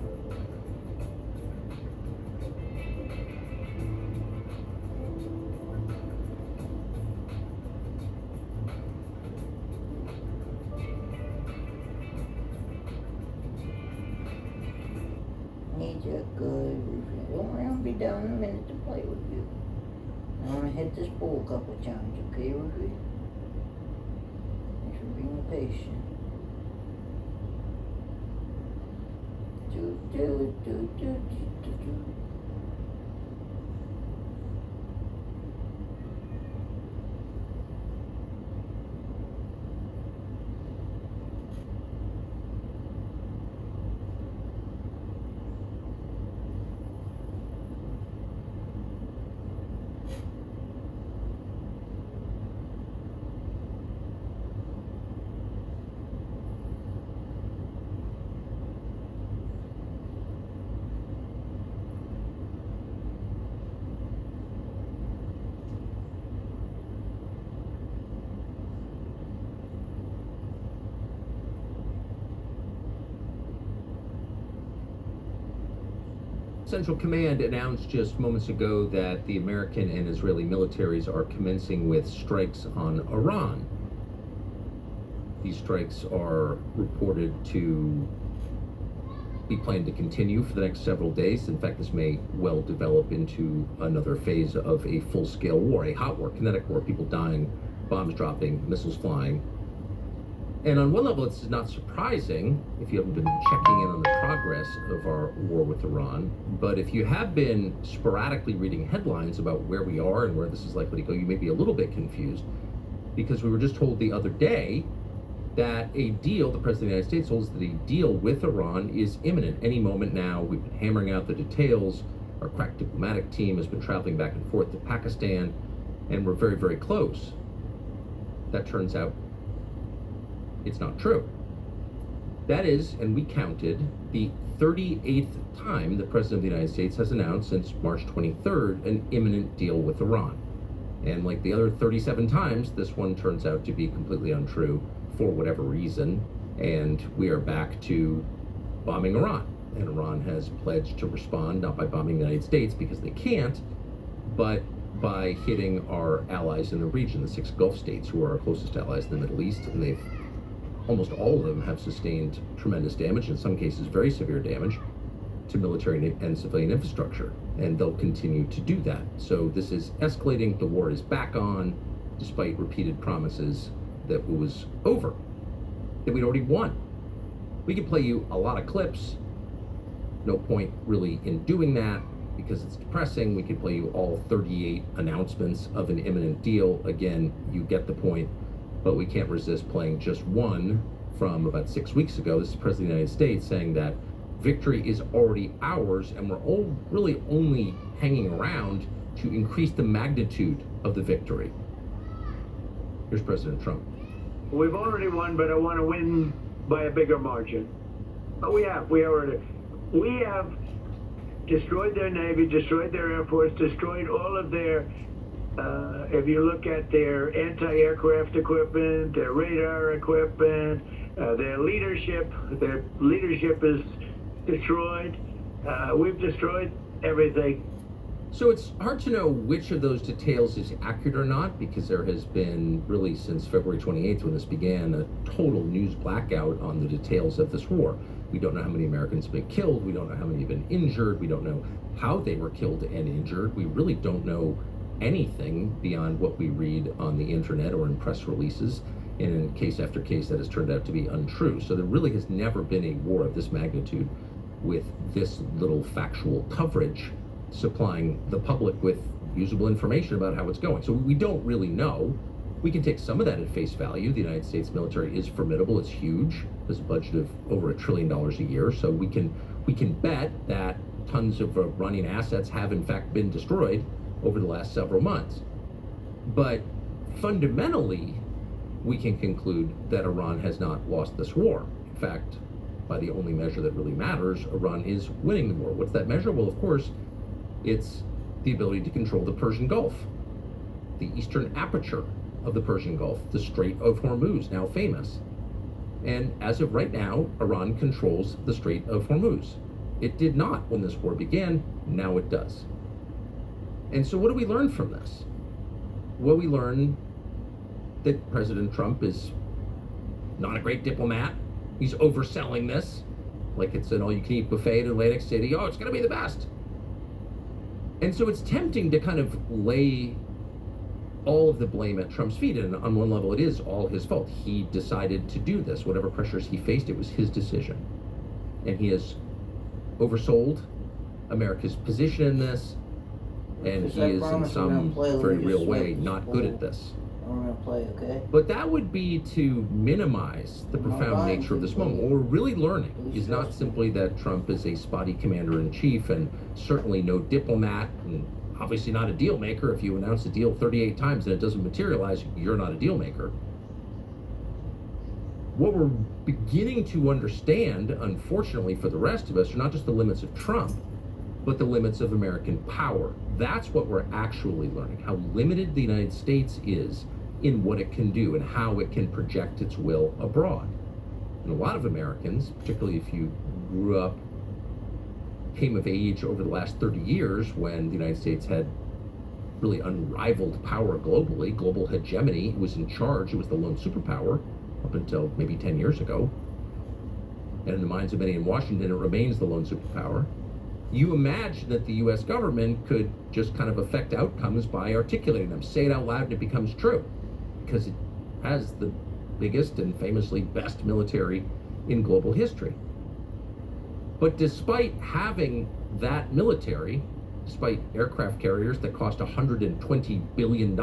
He's a good Rufy. Don't worry, I'll be down in a minute to play with you. I'm gonna hit this pool a couple of times, okay, Rufy? Thanks for being patient. Do. Central Command announced just moments ago that the American and Israeli militaries are commencing with strikes on Iran. These strikes are reported to be planned to continue for the next several days. In fact, this may well develop into another phase of a full-scale war, a hot war, kinetic war, people dying, bombs dropping, missiles flying. And on one level, it's not surprising if you haven't been checking in on the progress of our war with Iran. But if you have been sporadically reading headlines about where we are and where this is likely to go, you may be a little bit confused, because we were just told the other day that a deal, the President of the United States holds that a deal with Iran is imminent any moment now. We've been hammering out the details. Our crack diplomatic team has been traveling back and forth to Pakistan, and we're very, very close. That turns out it's not true. That is, and we counted, the 38th time the President of the United States has announced since March 23rd an imminent deal with Iran. And like the other 37 times, this one turns out to be completely untrue for whatever reason, and we are back to bombing Iran. And Iran has pledged to respond, not by bombing the United States because they can't, but by hitting our allies in the region, the 6 Gulf states who are our closest allies in the Middle East, and they've almost all of them have sustained tremendous damage, in some cases very severe damage, to military and civilian infrastructure, and they'll continue to do that. So this is escalating. The war is back on, despite repeated promises that it was over, that we'd already won. We could play you a lot of clips. No point really in doing that because it's depressing. We could play you all 38 announcements of an imminent deal. Again, you get the point. But we can't resist playing just one from about 6 weeks ago. This is the President of the United States saying that victory is already ours, and we're all really only hanging around to increase the magnitude of the victory. Here's President Trump. We've already won, but I want to win by a bigger margin. But we have destroyed their Navy, destroyed their Air Force, destroyed all of their if you look at their anti-aircraft equipment, their radar equipment, their leadership is destroyed. We've destroyed everything. So it's hard to know which of those details is accurate or not, because there has been really since February 28th, when this began, a total news blackout on the details of this war. We don't know how many Americans have been killed. We don't know how many have been injured. We don't know how they were killed and injured. We really don't know anything beyond what we read on the internet or in press releases. And in case after case, that has turned out to be untrue. So there really has never been a war of this magnitude with this little factual coverage, supplying the public with usable information about how it's going. So we don't really know. We can take some of that at face value. The United States military is formidable. It's huge. There's a budget of over $1 trillion a year. So we can bet that tons of running assets have in fact been destroyed over the last several months. But fundamentally, we can conclude that Iran has not lost this war. In fact, by the only measure that really matters, Iran is winning the war. What's that measure? Well, of course, it's the ability to control the Persian Gulf, the eastern aperture of the Persian Gulf, the Strait of Hormuz, now famous. And as of right now, Iran controls the Strait of Hormuz. It did not when this war began, now it does. And so what do we learn from this? Well, we learn that President Trump is not a great diplomat. He's overselling this, like it's an all-you-can-eat buffet at Atlantic City. Oh, it's gonna be the best. And so it's tempting to kind of lay all of the blame at Trump's feet, and on one level it is all his fault. He decided to do this. Whatever pressures he faced, it was his decision. And he has oversold America's position in this, and he is in some very real way not good at this. I'm gonna play, okay? But that would be to minimize the profound nature of this moment. What we're really learning is not simply that Trump is a spotty commander-in-chief and certainly no diplomat and obviously not a deal maker. If you announce a deal 38 times and it doesn't materialize, you're not a deal maker. What we're beginning to understand, unfortunately for the rest of us, are not just the limits of Trump, but the limits of American power. That's what we're actually learning, how limited the United States is in what it can do and how it can project its will abroad. And a lot of Americans, particularly if you grew up, came of age over the last 30 years when the United States had really unrivaled power globally, global hegemony, it was in charge, it was the lone superpower up until maybe 10 years ago. And in the minds of many in Washington, it remains the lone superpower. You imagine that the US government could just kind of affect outcomes by articulating them, say it out loud and it becomes true, because it has the biggest and famously best military in global history. But despite having that military, despite aircraft carriers that cost $120 billion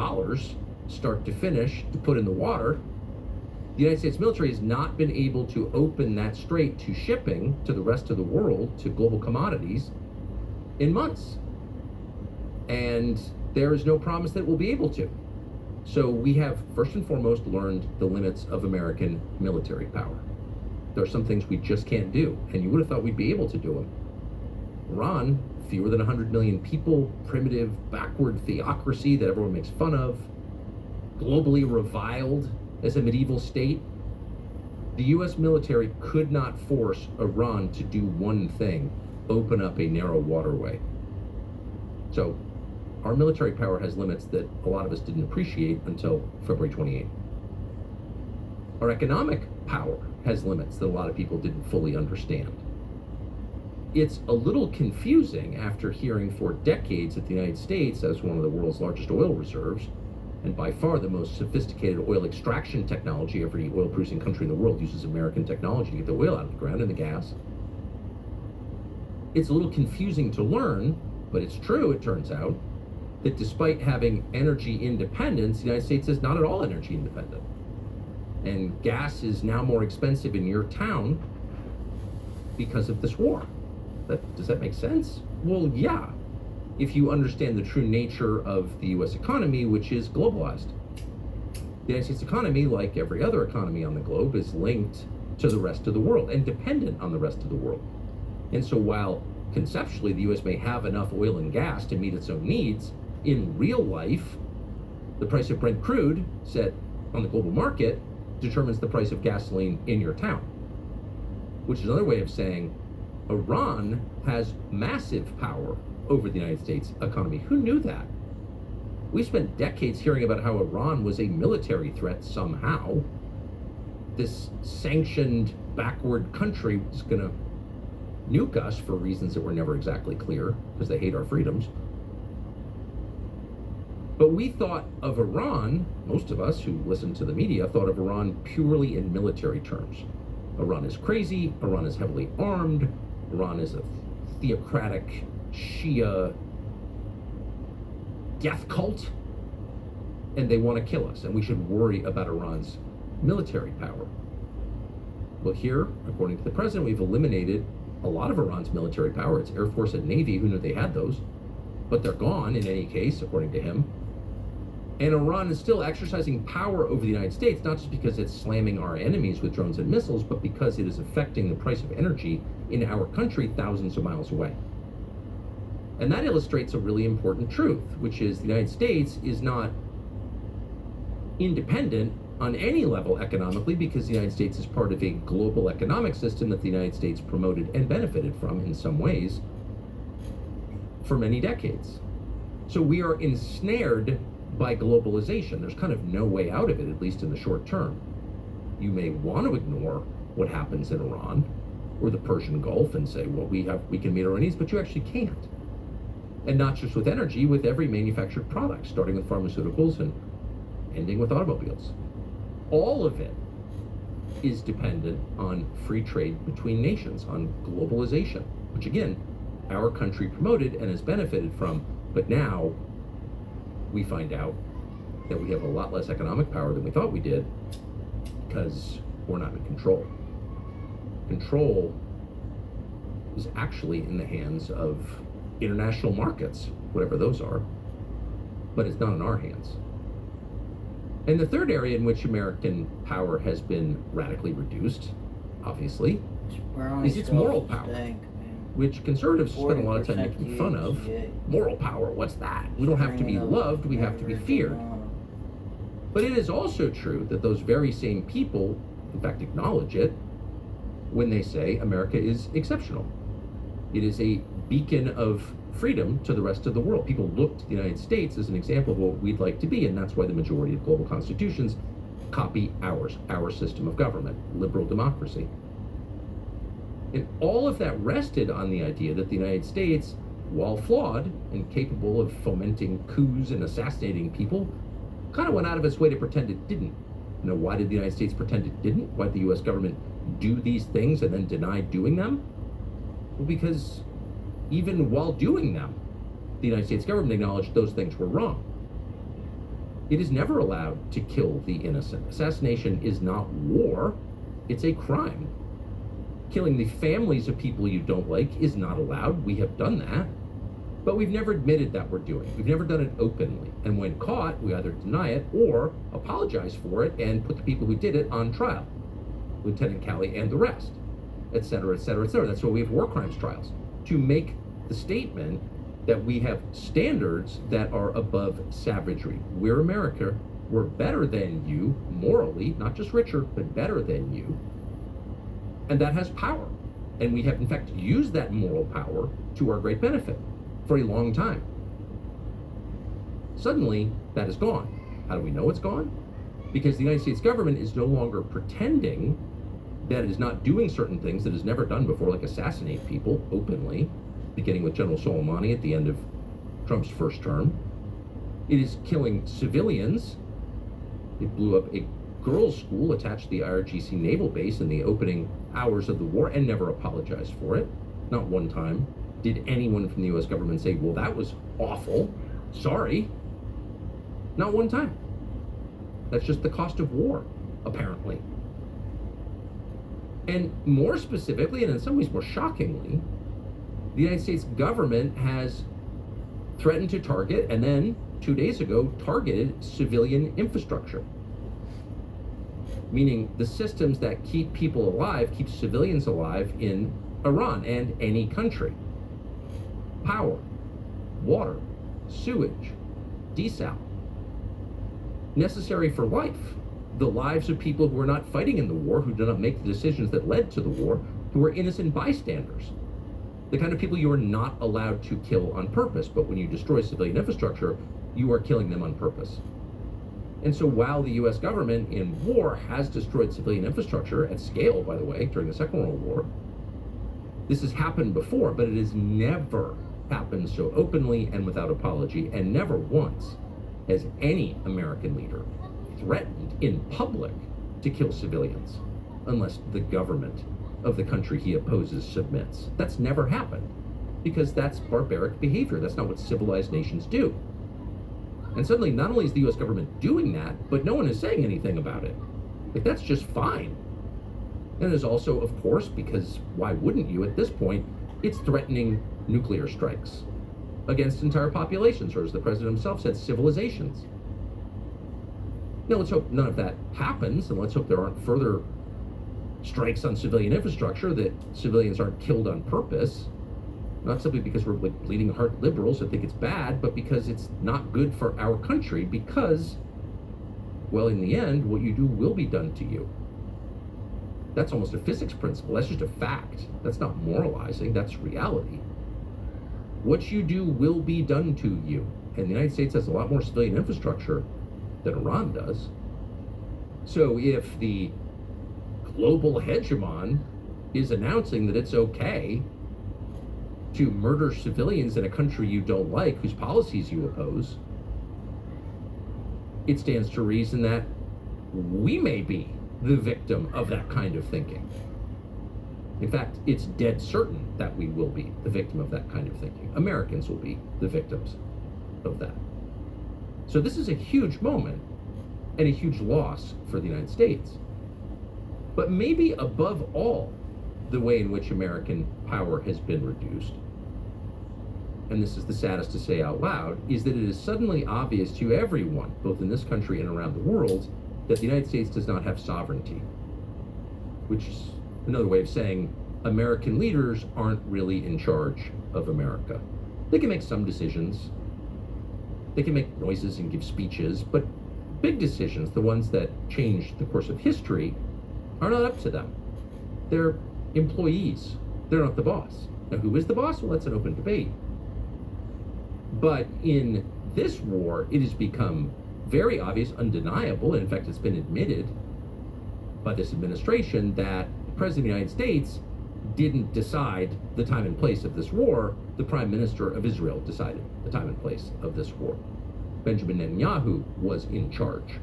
start to finish to put in the water, the United States military has not been able to open that strait to shipping to the rest of the world, to global commodities, in months. And there is no promise that we'll be able to. So we have, first and foremost, learned the limits of American military power. There are some things we just can't do, and you would have thought we'd be able to do them. Iran, fewer than 100 million people, primitive, backward theocracy that everyone makes fun of, globally reviled as a medieval state. The US military could not force Iran to do one thing: open up a narrow waterway. So our military power has limits that a lot of us didn't appreciate until February 28th. Our economic power has limits that a lot of people didn't fully understand. It's a little confusing after hearing for decades that the United States, as one of the world's largest oil reserves, and by far the most sophisticated oil extraction technology, every oil-producing country in the world uses American technology to get the oil out of the ground and the gas. It's a little confusing to learn, but it's true, it turns out, that despite having energy independence, the United States is not at all energy independent. And gas is now more expensive in your town because of this war. Does that make sense? Well, yeah, if you understand the true nature of the US economy, which is globalized. The United States economy, like every other economy on the globe, is linked to the rest of the world and dependent on the rest of the world. And so while conceptually the US may have enough oil and gas to meet its own needs, in real life, the price of Brent crude set on the global market determines the price of gasoline in your town, which is another way of saying Iran has massive power over the United States economy. Who knew that? We spent decades hearing about how Iran was a military threat somehow. This sanctioned, backward country was going to nuke us for reasons that were never exactly clear, because they hate our freedoms. But we thought of Iran, most of us who listened to the media thought of Iran purely in military terms. Iran is crazy, Iran is heavily armed, Iran is a theocratic Shia death cult, and they want to kill us, and we should worry about Iran's military power. Well, here, according to the president, we've eliminated a lot of Iran's military power. It's Air Force and Navy. Who knew they had those? But they're gone in any case, according to him. And Iran is still exercising power over the United States, not just because it's slamming our enemies with drones and missiles, but because it is affecting the price of energy in our country thousands of miles away. And that illustrates a really important truth, which is the United States is not independent on any level economically, because the United States is part of a global economic system that the United States promoted and benefited from in some ways for many decades. So we are ensnared by globalization. There's kind of no way out of it, at least in the short term. You may want to ignore what happens in Iran or the Persian Gulf and say, well, we can meet our needs, but you actually can't. And not just with energy, with every manufactured product, starting with pharmaceuticals and ending with automobiles. All of it is dependent on free trade between nations, on globalization, which again, our country promoted and has benefited from, but now we find out that we have a lot less economic power than we thought we did because we're not in control. Control is actually in the hands of international markets, whatever those are, but it's not in our hands. And the third area in which American power has been radically reduced, obviously, is its moral power, which conservatives spend a lot of time making fun of. Moral power, what's that? We don't have to be loved, we have to be feared. But it is also true that those very same people, in fact, acknowledge it when they say America is exceptional. It is a beacon of freedom to the rest of the world. People look to the United States as an example of what we'd like to be, and that's why the majority of global constitutions copy ours, our system of government, liberal democracy. And all of that rested on the idea that the United States, while flawed and capable of fomenting coups and assassinating people, kind of went out of its way to pretend it didn't. You know, why did the United States pretend it didn't? Why did the US government do these things and then deny doing them? Well, because even while doing them, the United States government acknowledged those things were wrong. It is never allowed to kill the innocent. Assassination is not war, it's a crime. Killing the families of people you don't like is not allowed. We have done that. But we've never admitted that we're doing it. We've never done it openly. And when caught, we either deny it or apologize for it and put the people who did it on trial. Lieutenant Calley and the rest, et cetera, et cetera, et cetera. That's why we have war crimes trials, to make the statement that we have standards that are above savagery. We're America. We're better than you morally, not just richer, but better than you. And that has power. And we have, in fact, used that moral power to our great benefit for a long time. Suddenly, that is gone. How do we know it's gone? Because the United States government is no longer pretending that it is not doing certain things that it has never done before, like assassinate people openly, beginning with General Soleimani at the end of Trump's first term. It is killing civilians. It blew up a girls' school attached to the IRGC naval base in the opening hours of the war and never apologized for it. Not one time did anyone from the US government say, well, that was awful, sorry. Not one time. That's just the cost of war, apparently. And more specifically, and in some ways more shockingly, the United States government has threatened to target, and then 2 days ago, targeted civilian infrastructure. Meaning the systems that keep people alive, keep civilians alive in Iran and any country. Power, water, sewage, desal. Necessary for life. The lives of people who are not fighting in the war, who did not make the decisions that led to the war, who are innocent bystanders. The kind of people you are not allowed to kill on purpose, but when you destroy civilian infrastructure, you are killing them on purpose. And so while the US government in war has destroyed civilian infrastructure at scale, by the way, during the Second World War, this has happened before, but it has never happened so openly and without apology, and never once has any American leader threatened in public to kill civilians unless the government of the country he opposes submits. That's never happened, because that's barbaric behavior. That's not what civilized nations do. And suddenly, not only is the US government doing that, but no one is saying anything about it. Like, that's just fine. And there's also, of course, because why wouldn't you at this point, it's threatening nuclear strikes against entire populations, or as the president himself said, civilizations. Now, let's hope none of that happens, and let's hope there aren't further strikes on civilian infrastructure, that civilians aren't killed on purpose. Not simply because we're like bleeding heart liberals that think it's bad, but because it's not good for our country, because, well, in the end, what you do will be done to you. That's almost a physics principle. That's just a fact. That's not moralizing. That's reality. What you do will be done to you. And the United States has a lot more civilian infrastructure than Iran does. So if the global hegemon is announcing that it's okay to murder civilians in a country you don't like, whose policies you oppose, it stands to reason that we may be the victim of that kind of thinking. In fact, it's dead certain that we will be the victim of that kind of thinking. Americans will be the victims of that. So this is a huge moment and a huge loss for the United States. But maybe above all, the way in which American power has been reduced, and this is the saddest to say out loud, is that it is suddenly obvious to everyone, both in this country and around the world, that the United States does not have sovereignty, which is another way of saying American leaders aren't really in charge of America. They can make some decisions, they can make noises and give speeches, but big decisions, the ones that change the course of history, are not up to them. They're employees. They're not the boss. Now, who is the boss? Well, that's an open debate. But in this war, it has become very obvious, undeniable, and in fact, it's been admitted by this administration that the President of the United States didn't decide the time and place of this war. The Prime Minister of Israel decided the time and place of this war. Benjamin Netanyahu was in charge.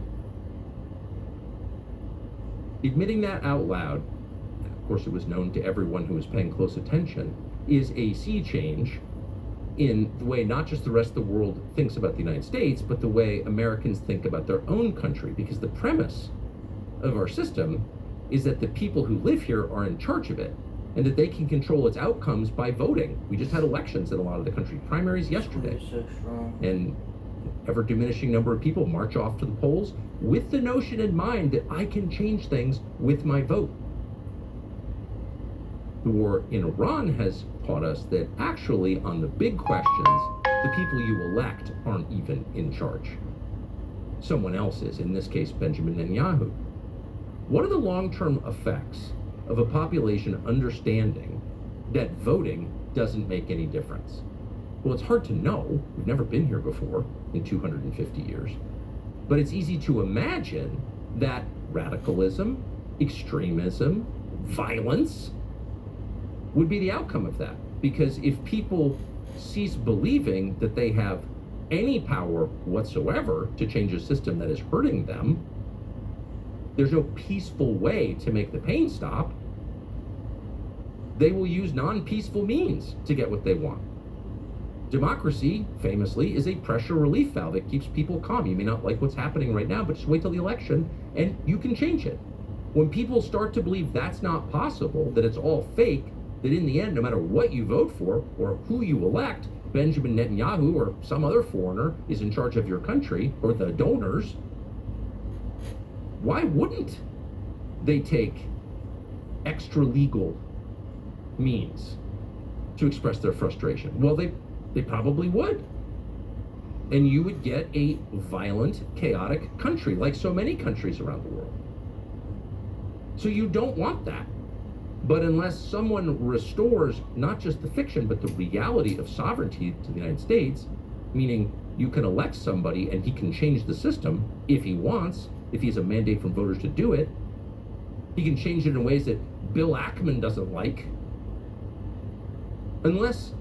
Admitting that out loud, and of course it was known to everyone who was paying close attention, is a sea change in the way not just the rest of the world thinks about the United States, but the way Americans think about their own country. Because the premise of our system is that the people who live here are in charge of it, and that they can control its outcomes by voting. We just had elections in a lot of the country, primaries yesterday. And ever diminishing number of people march off to the polls with the notion in mind that I can change things with my vote. The war in Iran has taught us that actually on the big questions, the people you elect aren't even in charge. Someone else is, in this case, Benjamin Netanyahu. What are the long-term effects of a population understanding that voting doesn't make any difference? Well, it's hard to know. We've never been here before in 250 years. But it's easy to imagine that radicalism, extremism, violence would be the outcome of that. Because if people cease believing that they have any power whatsoever to change a system that is hurting them, there's no peaceful way to make the pain stop. They will use non-peaceful means to get what they want. Democracy, famously, is a pressure relief valve. It keeps people calm. You may not like what's happening right now, but just wait till the election and you can change it. When people start to believe that's not possible, that it's all fake, that in the end, no matter what you vote for or who you elect, Benjamin Netanyahu or some other foreigner is in charge of your country, or the donors, why wouldn't they take extra legal means to express their frustration? Well, they probably would. And you would get a violent, chaotic country, like so many countries around the world. So you don't want that. But unless someone restores not just the fiction, but the reality of sovereignty to the United States, meaning you can elect somebody and he can change the system if he wants, if he has a mandate from voters to do it, he can change it in ways that Bill Ackman doesn't like. Unless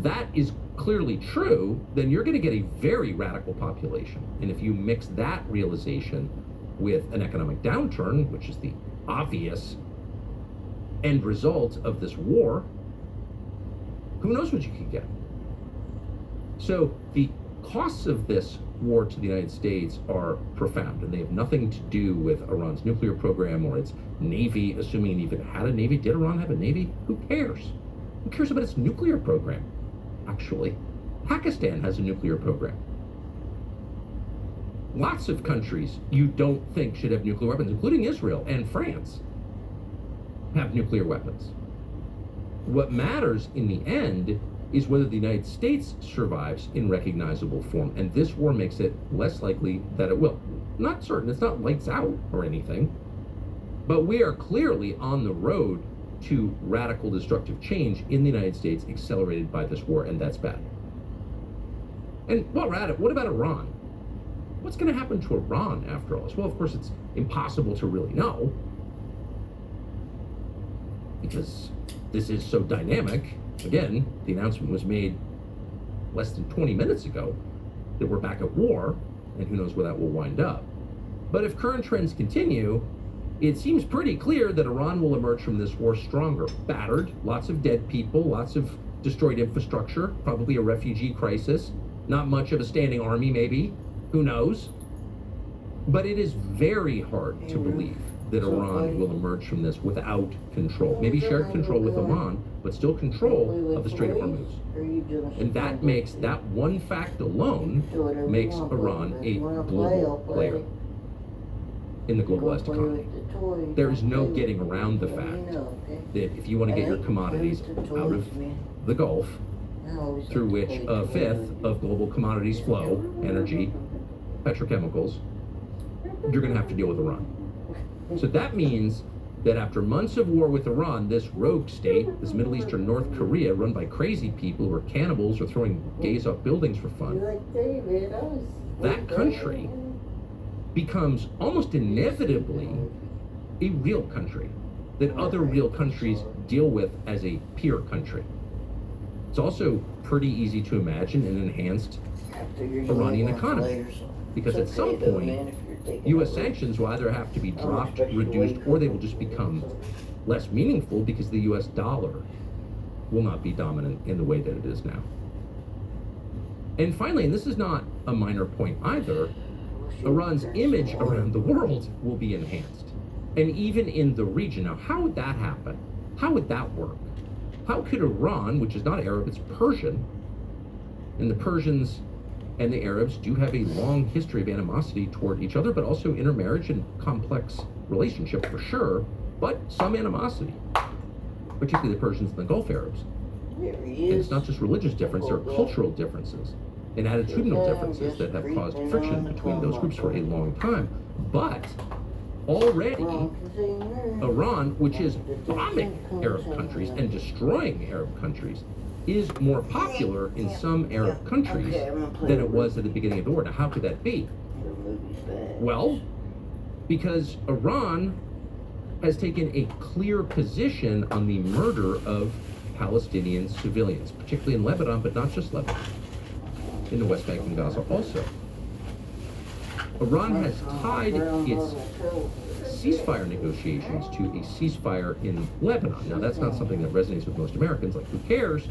that is clearly true, then you're going to get a very radical population. And if you mix that realization with an economic downturn, which is the obvious end result of this war, who knows what you could get? So the costs of this war to the United States are profound, and they have nothing to do with Iran's nuclear program or its navy, assuming it even had a navy. Did Iran have a navy? Who cares? Who cares about its nuclear program? Actually, Pakistan has a nuclear program. Lots of countries you don't think should have nuclear weapons, including Israel and France, have nuclear weapons. What matters in the end is whether the United States survives in recognizable form, and this war makes it less likely that it will. Not certain, it's not lights out or anything, but we are clearly on the road to radical destructive change in the United States, accelerated by this war, and that's bad. And what about Iran? What's going to happen to Iran after all this? Well, of course, it's impossible to really know, because this is so dynamic. Again, the announcement was made less than 20 minutes ago that we're back at war, and who knows where that will wind up. But if current trends continue, it seems pretty clear that Iran will emerge from this war stronger, battered, lots of dead people, lots of destroyed infrastructure, probably a refugee crisis, not much of a standing army maybe, who knows? But it is very hard to believe that Iran will emerge from this without control. Maybe shared control with Oman, but still control of the Strait of Hormuz. And that makes, that one fact alone makes Iran a global player in the globalized economy. There is no getting around the fact that if you want to get your commodities out of the Gulf, through which a fifth of global commodities flow, energy, petrochemicals, you're going to have to deal with Iran. So that means that after months of war with Iran, this rogue state, this Middle Eastern North Korea run by crazy people who are cannibals or throwing gays off buildings for fun, that country becomes almost inevitably a real country that other real countries deal with as a peer country. It's also pretty easy to imagine an enhanced Iranian economy, because at some point, U.S. sanctions will either have to be dropped, reduced, or they will just become less meaningful because the U.S. dollar will not be dominant in the way that it is now. And finally, and this is not a minor point either, Iran's image around the world will be enhanced. And even in the region. Now, how would that happen? How would that work? How could Iran, which is not Arab, it's Persian, and the Persians and the Arabs do have a long history of animosity toward each other, but also intermarriage and complex relationship for sure, but some animosity, particularly the Persians and the Gulf Arabs. And it's not just religious difference, there are cultural differences and attitudinal differences that have caused friction between those groups for a long time. But already, Iran, which is bombing Arab countries and destroying Arab countries, is more popular in some Arab countries than it was at the beginning of the war. Now, how could that be? Well, because Iran has taken a clear position on the murder of Palestinian civilians, particularly in Lebanon, but not just Lebanon, in the West Bank and Gaza also. Iran has tied its ceasefire negotiations to a ceasefire in Lebanon. Now, that's not something that resonates with most Americans, like, who cares?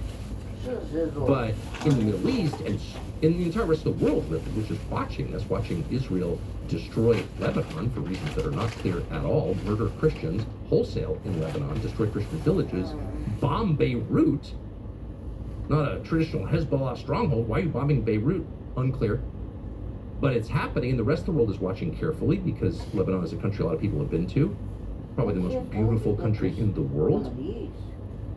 But in the Middle East and in the entire rest of the world, which is watching this, watching Israel destroy Lebanon for reasons that are not clear at all, murder Christians wholesale in Lebanon, destroy Christian villages, bomb Beirut, not a traditional Hezbollah stronghold. Why are you bombing Beirut? Unclear. But it's happening, and the rest of the world is watching carefully, because Lebanon is a country a lot of people have been to, probably the most beautiful country in the world,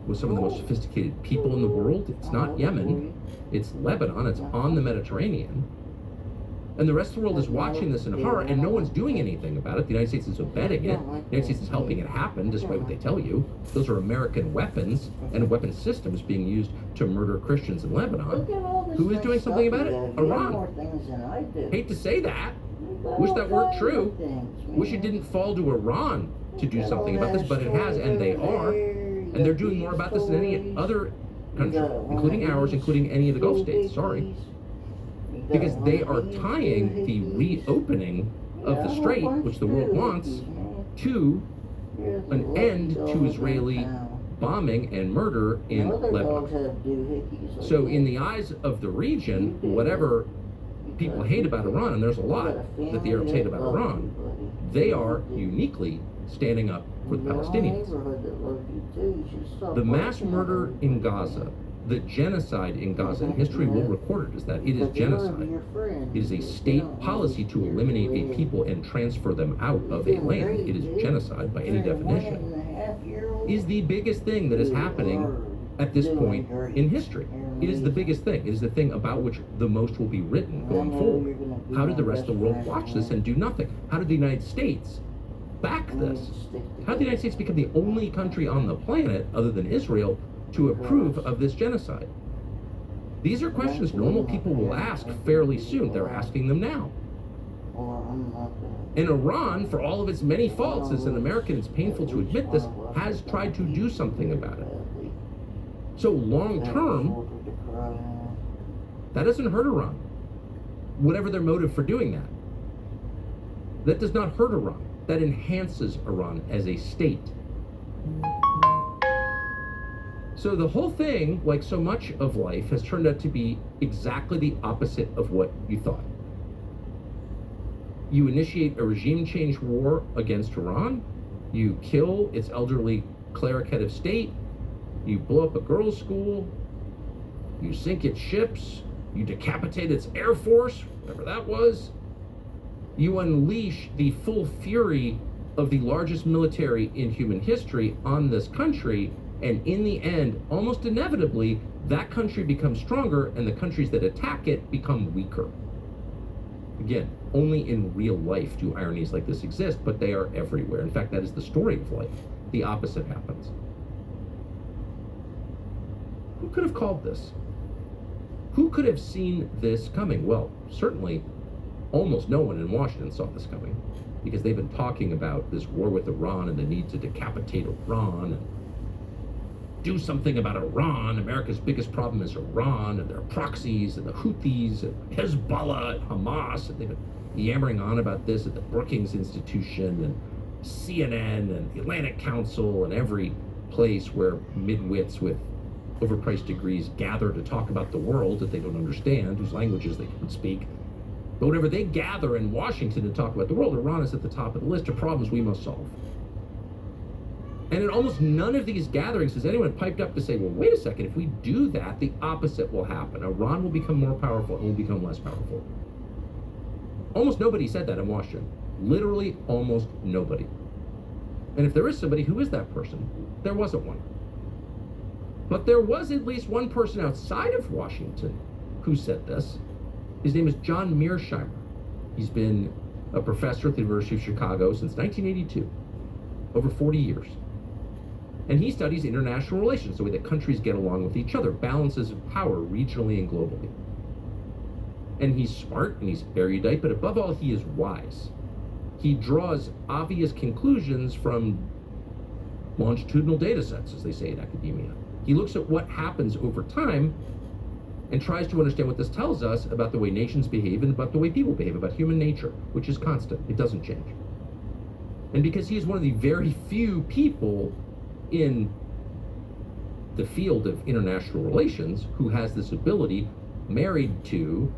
with some of the most sophisticated people in the world. It's not Yemen, it's Lebanon, it's on the Mediterranean. And the rest of the world is watching this in horror, and no one's doing anything about it. The United States is abetting it. The United States is helping it happen, despite what they tell you. Those are American weapons and weapon systems being used to murder Christians in Lebanon. Who is doing something about it? Iran. Hate to say that. Wish that weren't true. Wish it didn't fall to Iran to do something about this, but it has, and they are. And they're doing more about this than any other country, including ours, including any of the Gulf states. Sorry. Because they are tying the reopening of the Strait, which the world wants, to an end to Israeli bombing and murder in Lebanon. So in the eyes of the region, whatever people hate about Iran, and there's a lot that the Arabs hate about Iran, they are uniquely standing up for the Palestinians. The mass murder in Gaza, the genocide in Gaza, and history will record it as that. It is genocide. It is a state policy to eliminate a people and transfer them out of a land. It is genocide by any definition. Is the biggest thing that is happening at this point in history. It is the biggest thing. It is the thing about which the most will be written going forward. How did the rest of the world watch this and do nothing? How did the United States back this? How did the United States become the only country on the planet, other than Israel, to approve of this genocide? These are questions normal people will ask fairly soon. They're asking them now. And Iran, for all of its many faults, as an American, it's painful to admit this, has tried to do something about it. So long term, that doesn't hurt Iran, whatever their motive for doing that. That does not hurt Iran. That enhances Iran as a state. So the whole thing, like so much of life, has turned out to be exactly the opposite of what you thought. You initiate a regime change war against Iran, you kill its elderly cleric head of state, you blow up a girls' school, you sink its ships, you decapitate its air force, whatever that was. You unleash the full fury of the largest military in human history on this country, and in the end, almost inevitably, that country becomes stronger and the countries that attack it become weaker. Again, only in real life do ironies like this exist, but they are everywhere. In fact, that is the story of life. The opposite happens. Who could have called this? Who could have seen this coming? Well, certainly almost no one in Washington saw this coming, because they've been talking about this war with Iran and the need to decapitate Iran and do something about Iran. America's biggest problem is Iran and their proxies and the Houthis and Hezbollah and Hamas. And they've been yammering on about this at the Brookings Institution and CNN and the Atlantic Council and every place where midwits with overpriced degrees gather to talk about the world that they don't understand, whose languages they don't speak. But whenever they gather in Washington to talk about the world, Iran is at the top of the list of problems we must solve. And in almost none of these gatherings has anyone piped up to say, well, wait a second, if we do that, the opposite will happen. Iran will become more powerful and will become less powerful. Almost nobody said that in Washington. Literally almost nobody. And if there is somebody, who is that person? There wasn't one. But there was at least one person outside of Washington who said this. His name is John Mearsheimer. He's been a professor at the University of Chicago since 1982, over 40 years. And he studies international relations, the way that countries get along with each other, balances of power regionally and globally. And he's smart and he's erudite, but above all, he is wise. He draws obvious conclusions from longitudinal data sets, as they say in academia. He looks at what happens over time and tries to understand what this tells us about the way nations behave and about the way people behave, about human nature, which is constant. It doesn't change. And because he is one of the very few people in the field of international relations who has this ability, married to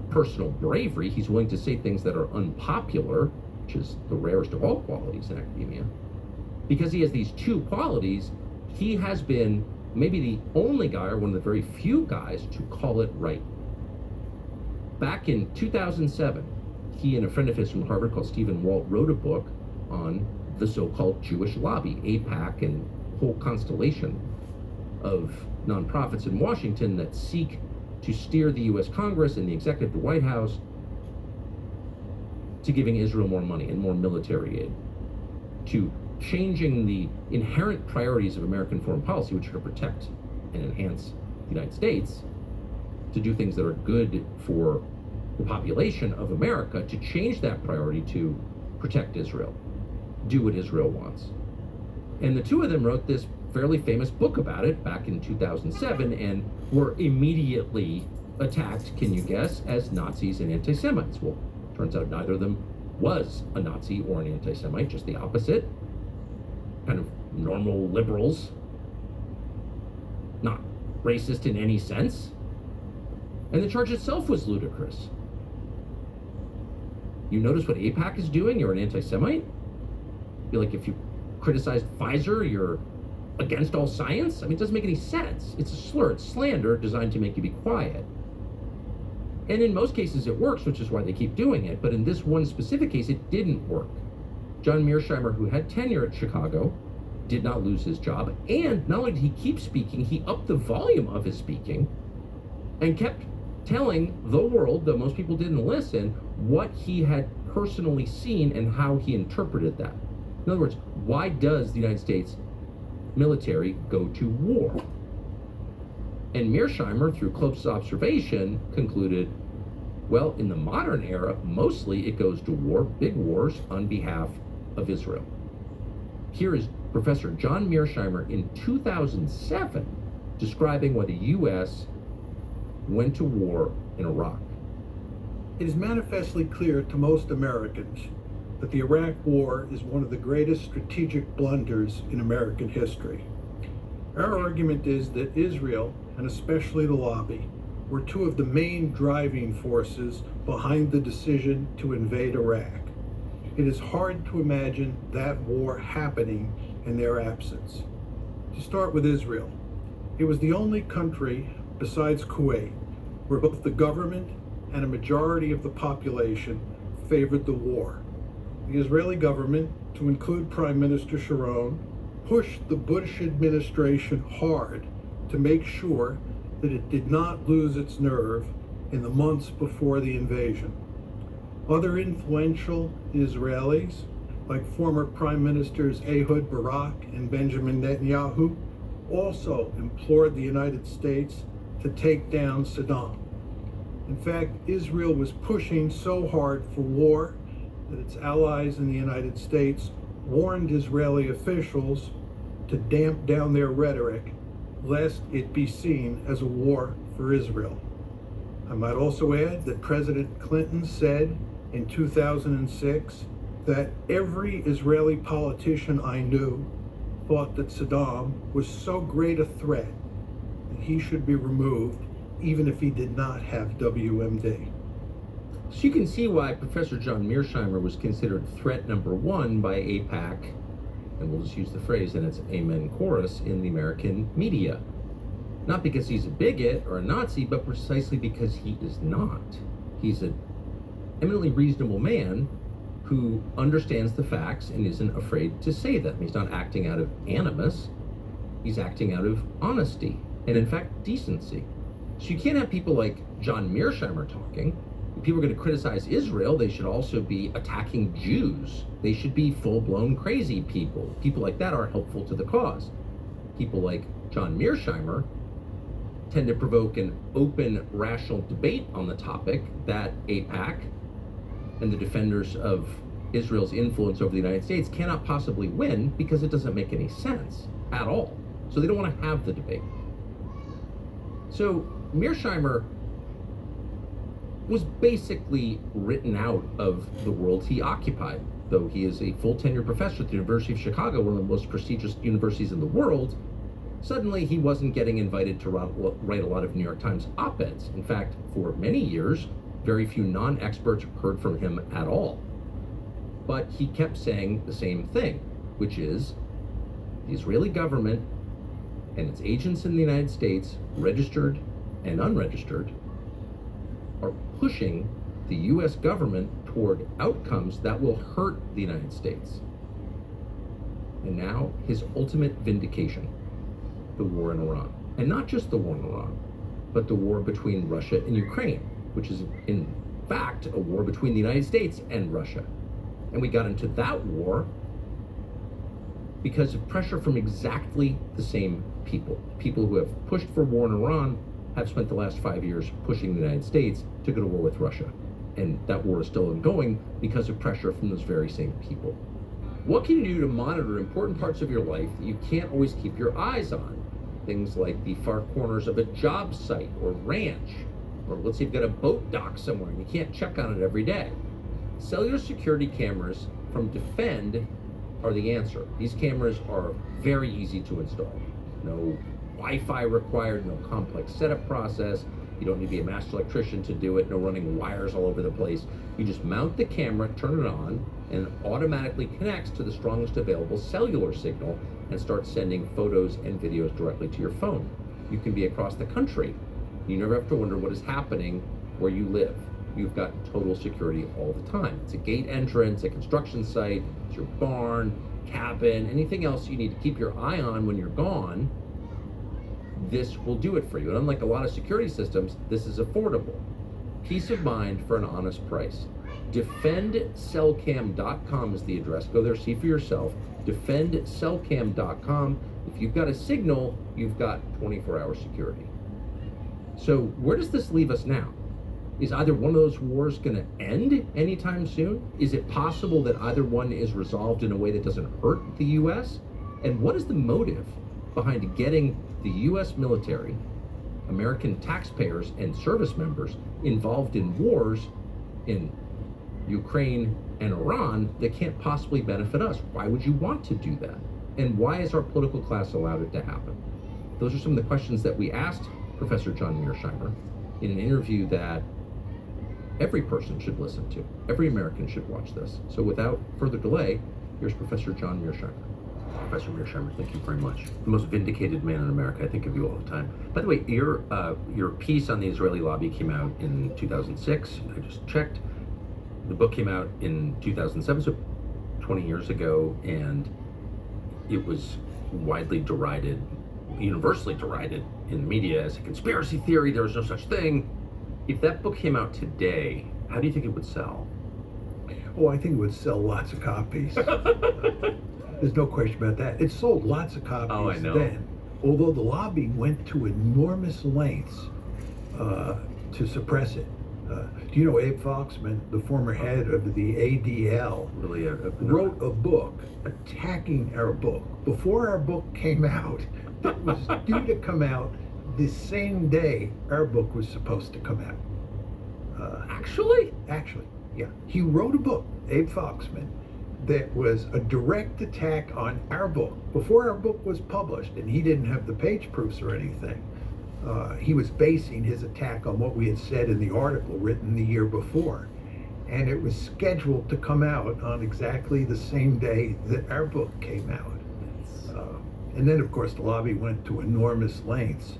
personal bravery, he's willing to say things that are unpopular, which is the rarest of all qualities in academia. Because he has these two qualities, he has been maybe the only guy, or one of the very few guys, to call it right. Back in 2007, he and a friend of his from Harvard called Stephen Walt wrote a book on the so-called Jewish lobby, AIPAC, and whole constellation of nonprofits in Washington that seek to steer the U.S. Congress and the executive, the White House, to giving Israel more money and more military aid, to changing the inherent priorities of American foreign policy, which are to protect and enhance the United States, to do things that are good for the population of America, to change that priority to protect Israel, do what Israel wants. And the two of them wrote this fairly famous book about it back in 2007 and were immediately attacked, can you guess, as Nazis and anti-Semites. Well, turns out neither of them was a Nazi or an anti-Semite, just the opposite. Kind of normal liberals, not racist in any sense. And the charge itself was ludicrous. You notice what AIPAC is doing? You're an anti-Semite? You're like, if you criticized Pfizer, you're against all science? I mean, it doesn't make any sense. It's a slur, it's slander designed to make you be quiet. And in most cases it works, which is why they keep doing it. But in this one specific case, it didn't work. John Mearsheimer, who had tenure at Chicago, did not lose his job. And not only did he keep speaking, he upped the volume of his speaking and kept telling the world, though most people didn't listen, what he had personally seen and how he interpreted that. In other words, why does the United States military go to war? And Mearsheimer, through close observation, concluded, well, in the modern era, mostly it goes to war, big wars, on behalf of Israel. Here is Professor John Mearsheimer in 2007 describing why the U.S. went to war in Iraq. It is manifestly clear to most Americans that the Iraq War is one of the greatest strategic blunders in American history. Our argument is that Israel, and especially the lobby, were two of the main driving forces behind the decision to invade Iraq. It is hard to imagine that war happening in their absence. To start with Israel, it was the only country besides Kuwait where both the government and a majority of the population favored the war. The Israeli government, to include Prime Minister Sharon, pushed the Bush administration hard to make sure that it did not lose its nerve in the months before the invasion. Other influential Israelis, like former Prime Ministers Ehud Barak and Benjamin Netanyahu, also implored the United States to take down Saddam. In fact, Israel was pushing so hard for war that its allies in the United States warned Israeli officials to damp down their rhetoric, lest it be seen as a war for Israel. I might also add that President Clinton said in 2006 that every Israeli politician I knew thought that Saddam was so great a threat that he should be removed even if he did not have WMD. So you can see why Professor John Mearsheimer was considered threat number one by AIPAC, and we'll just use the phrase, and it's amen chorus, in the American media. Not because he's a bigot or a Nazi, but precisely because he is not. He's an eminently reasonable man who understands the facts and isn't afraid to say them. He's not acting out of animus, he's acting out of honesty, and in fact, decency. So you can't have people like John Mearsheimer talking. If people are going to criticize Israel, they should also be attacking Jews. They should be full-blown crazy people. People like that are helpful to the cause. People like John Mearsheimer tend to provoke an open, rational debate on the topic that AIPAC and the defenders of Israel's influence over the United States cannot possibly win because it doesn't make any sense at all. So they don't want to have the debate. So Mearsheimer was basically written out of the world he occupied. Though he is a full tenure professor at the University of Chicago, one of the most prestigious universities in the world, suddenly he wasn't getting invited to write a lot of New York Times op-eds. In fact, for many years, very few non-experts heard from him at all. But he kept saying the same thing, which is the Israeli government and its agents in the United States, registered and unregistered, are pushing the U.S. government toward outcomes that will hurt the United States. And now his ultimate vindication, the war in Iran. And not just the war in Iran, but the war between Russia and Ukraine, which is in fact, a war between the United States and Russia. And we got into that war because of pressure from exactly the same people. People who have pushed for war in Iran have spent the last 5 years pushing the United States to go to war with Russia. And that war is still ongoing because of pressure from those very same people. What can you do to monitor important parts of your life that you can't always keep your eyes on? Things like the far corners of a job site or ranch, or let's say you've got a boat dock somewhere and you can't check on it every day. Cellular security cameras from Defend are the answer. These cameras are very easy to install. No Wi-Fi required, no complex setup process. You don't need to be a master electrician to do it, no running wires all over the place. You just mount the camera, turn it on, and it automatically connects to the strongest available cellular signal and starts sending photos and videos directly to your phone. You can be across the country. You never have to wonder what is happening where you live. You've got total security all the time. It's a gate entrance, a construction site, it's your barn, cabin, anything else you need to keep your eye on when you're gone. This will do it for you. And unlike a lot of security systems, this is affordable. Peace of mind for an honest price. DefendCellCam.com is the address. Go there, see for yourself. DefendCellCam.com. If you've got a signal, you've got 24-hour security. So where does this leave us now? Is either one of those wars going to end anytime soon? Is it possible that either one is resolved in a way that doesn't hurt the U.S.? And what is the motive behind getting the U.S. military, American taxpayers, and service members involved in wars in Ukraine and Iran that can't possibly benefit us? Why would you want to do that? And why is our political class allowed it to happen? Those are some of the questions that we asked Professor John Mearsheimer in an interview that every person should listen to. Every American should watch this. So without further delay, here's Professor John Mearsheimer. Professor Mearsheimer, thank you very much. The most vindicated man in America. I think of you all the time. By the way, your piece on the Israeli lobby came out in 2006. I just checked. The book came out in 2007, so 20 years ago, and it was widely derided, universally derided in the media as a conspiracy theory. There was no such thing. If that book came out today, how do you think it would sell? Oh, I think it would sell lots of copies. There's no question about that. It sold lots of copies then, although the lobby went to enormous lengths to suppress it. Do you know Abe Foxman, the former head of the ADL, wrote a book attacking our book. Before our book came out, it was due to come out the same day our book was supposed to come out. Actually, yeah. He wrote a book, Abe Foxman, that was a direct attack on our book before our book was published, and he didn't have the page proofs or anything. He was basing his attack on what we had said in the article written the year before, and it was scheduled to come out on exactly the same day that our book came out. And then, of course, the lobby went to enormous lengths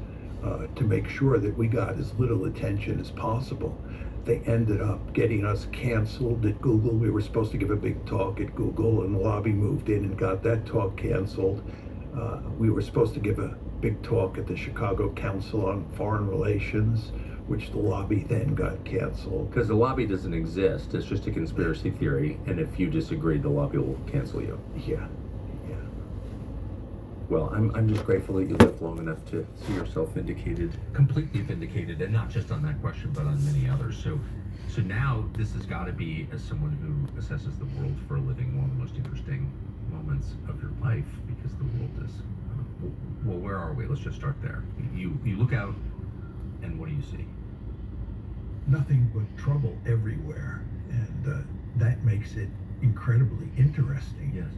to make sure that we got as little attention as possible. They ended up getting us canceled at Google. We were supposed to give a big talk at Google, and the lobby moved in and got that talk canceled. We were supposed to give a big talk at the Chicago Council on Foreign Relations, which the lobby then got canceled. Because the lobby doesn't exist. It's just a conspiracy theory, and if you disagree, the lobby will cancel you. Yeah. Well, I'm just grateful that you lived long enough to see yourself vindicated, completely vindicated, and not just on that question, but on many others. So now this has got to be, as someone who assesses the world for a living, one of the most interesting moments of your life, because the world is, well, where are we? Let's just start there. You look out, and what do you see? Nothing but trouble everywhere, and that makes it incredibly interesting. Yes.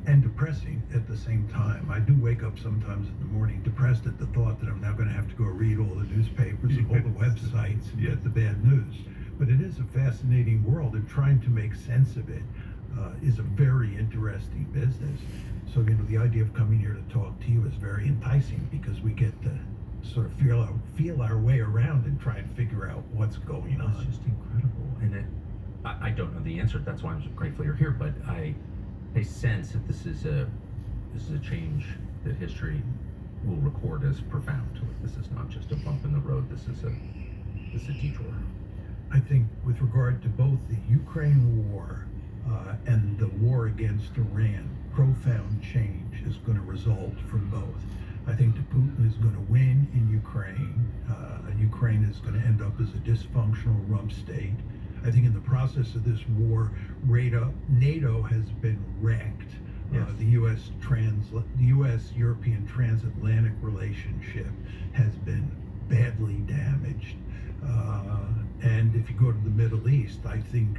And depressing at the same time. I do wake up sometimes in the morning depressed at the thought that I'm now going to have to go read all the newspapers and all the websites and get the bad news. But it is a fascinating world, and trying to make sense of it is a very interesting business. So, the idea of coming here to talk to you is very enticing, because we get to sort of feel our way around and try and figure out what's going on. It's just incredible. And I don't know the answer. That's why I'm so grateful you're here. But I sense that this is a change that history will record as profound. This is not just a bump in the road. This is a detour. I think with regard to both the Ukraine war and the war against Iran, profound change is going to result from both. I think that Putin is going to win in Ukraine. Ukraine is going to end up as a dysfunctional rump state. I think in the process of this war, NATO has been wrecked. Yes. The U.S.-European transatlantic relationship has been badly damaged. And if you go to the Middle East, I think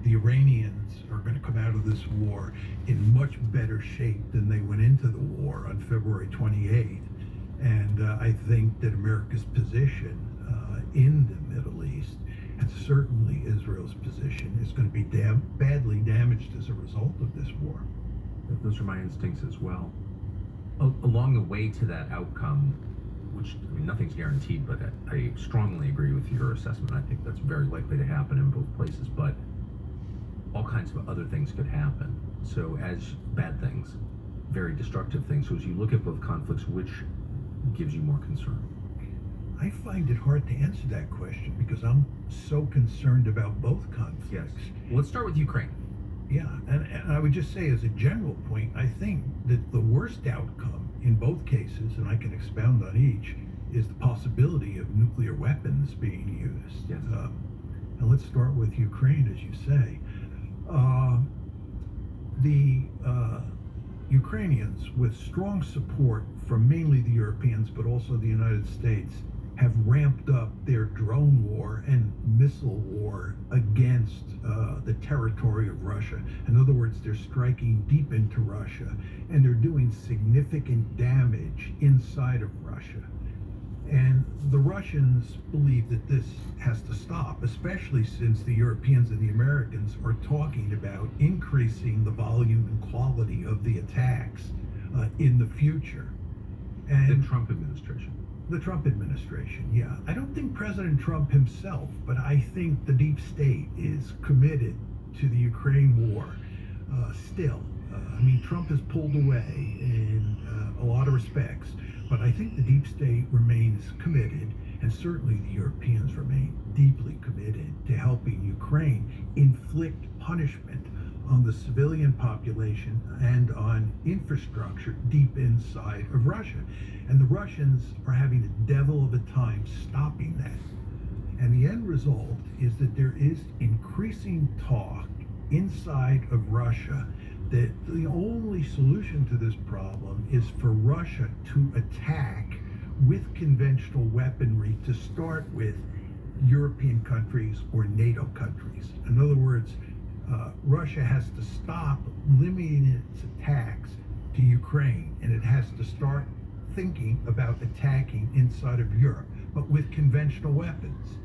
the Iranians are going to come out of this war in much better shape than they went into the war on February 28th. And I think that America's position in the Middle East, and certainly Israel's position, is going to be badly damaged as a result of this war. Those are my instincts as well. Along the way to that outcome, which, I mean, nothing's guaranteed, but I strongly agree with your assessment. I think that's very likely to happen in both places, but all kinds of other things could happen. So as bad things, very destructive things. So as you look at both conflicts, which gives you more concern? I find it hard to answer that question because I'm so concerned about both conflicts. Yes. Well, let's start with Ukraine. Yeah, and I would just say as a general point, I think that the worst outcome in both cases, and I can expound on each, is the possibility of nuclear weapons being used. Yes. And let's start with Ukraine, as you say. The Ukrainians, with strong support from mainly the Europeans, but also the United States, have ramped up their drone war and missile war against the territory of Russia. In other words, they're striking deep into Russia, and they're doing significant damage inside of Russia. And the Russians believe that this has to stop, especially since the Europeans and the Americans are talking about increasing the volume and quality of the attacks in the future. And The Trump administration. The Trump administration, yeah. I don't think President Trump himself, but I think the deep state is committed to the Ukraine war still. I mean, Trump has pulled away in a lot of respects, but I think the deep state remains committed, and certainly the Europeans remain deeply committed to helping Ukraine inflict punishment on the civilian population and on infrastructure deep inside of Russia. And the Russians are having a devil of a time stopping that. And the end result is that there is increasing talk inside of Russia that the only solution to this problem is for Russia to attack with conventional weaponry to start with European countries or NATO countries. In other words, Russia has to stop limiting its attacks to Ukraine, and it has to start thinking about attacking inside of Europe, but with conventional weapons.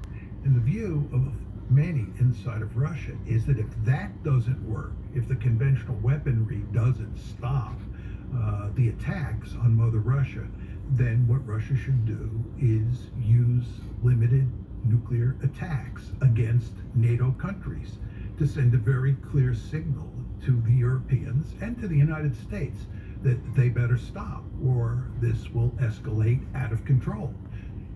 And the view of many inside of Russia is that if that doesn't work, if the conventional weaponry doesn't stop the attacks on Mother Russia, then what Russia should do is use limited nuclear attacks against NATO countries to send a very clear signal to the Europeans and to the United States that they better stop, or this will escalate out of control.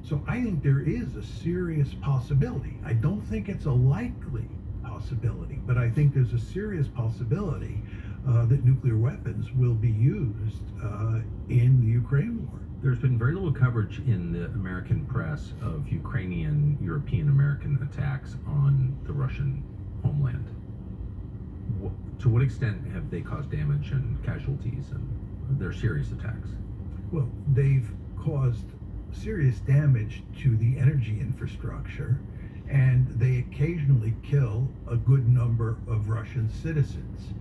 So I think there is a serious possibility. I don't think it's a likely possibility, but I think there's a serious possibility that nuclear weapons will be used in the Ukraine war. There's been very little coverage in the American press of Ukrainian, European American attacks on the Russian homeland. To what extent have they caused damage and casualties, and their serious attacks? Well, they've caused serious damage to the energy infrastructure, and they occasionally kill a good number of Russian citizens.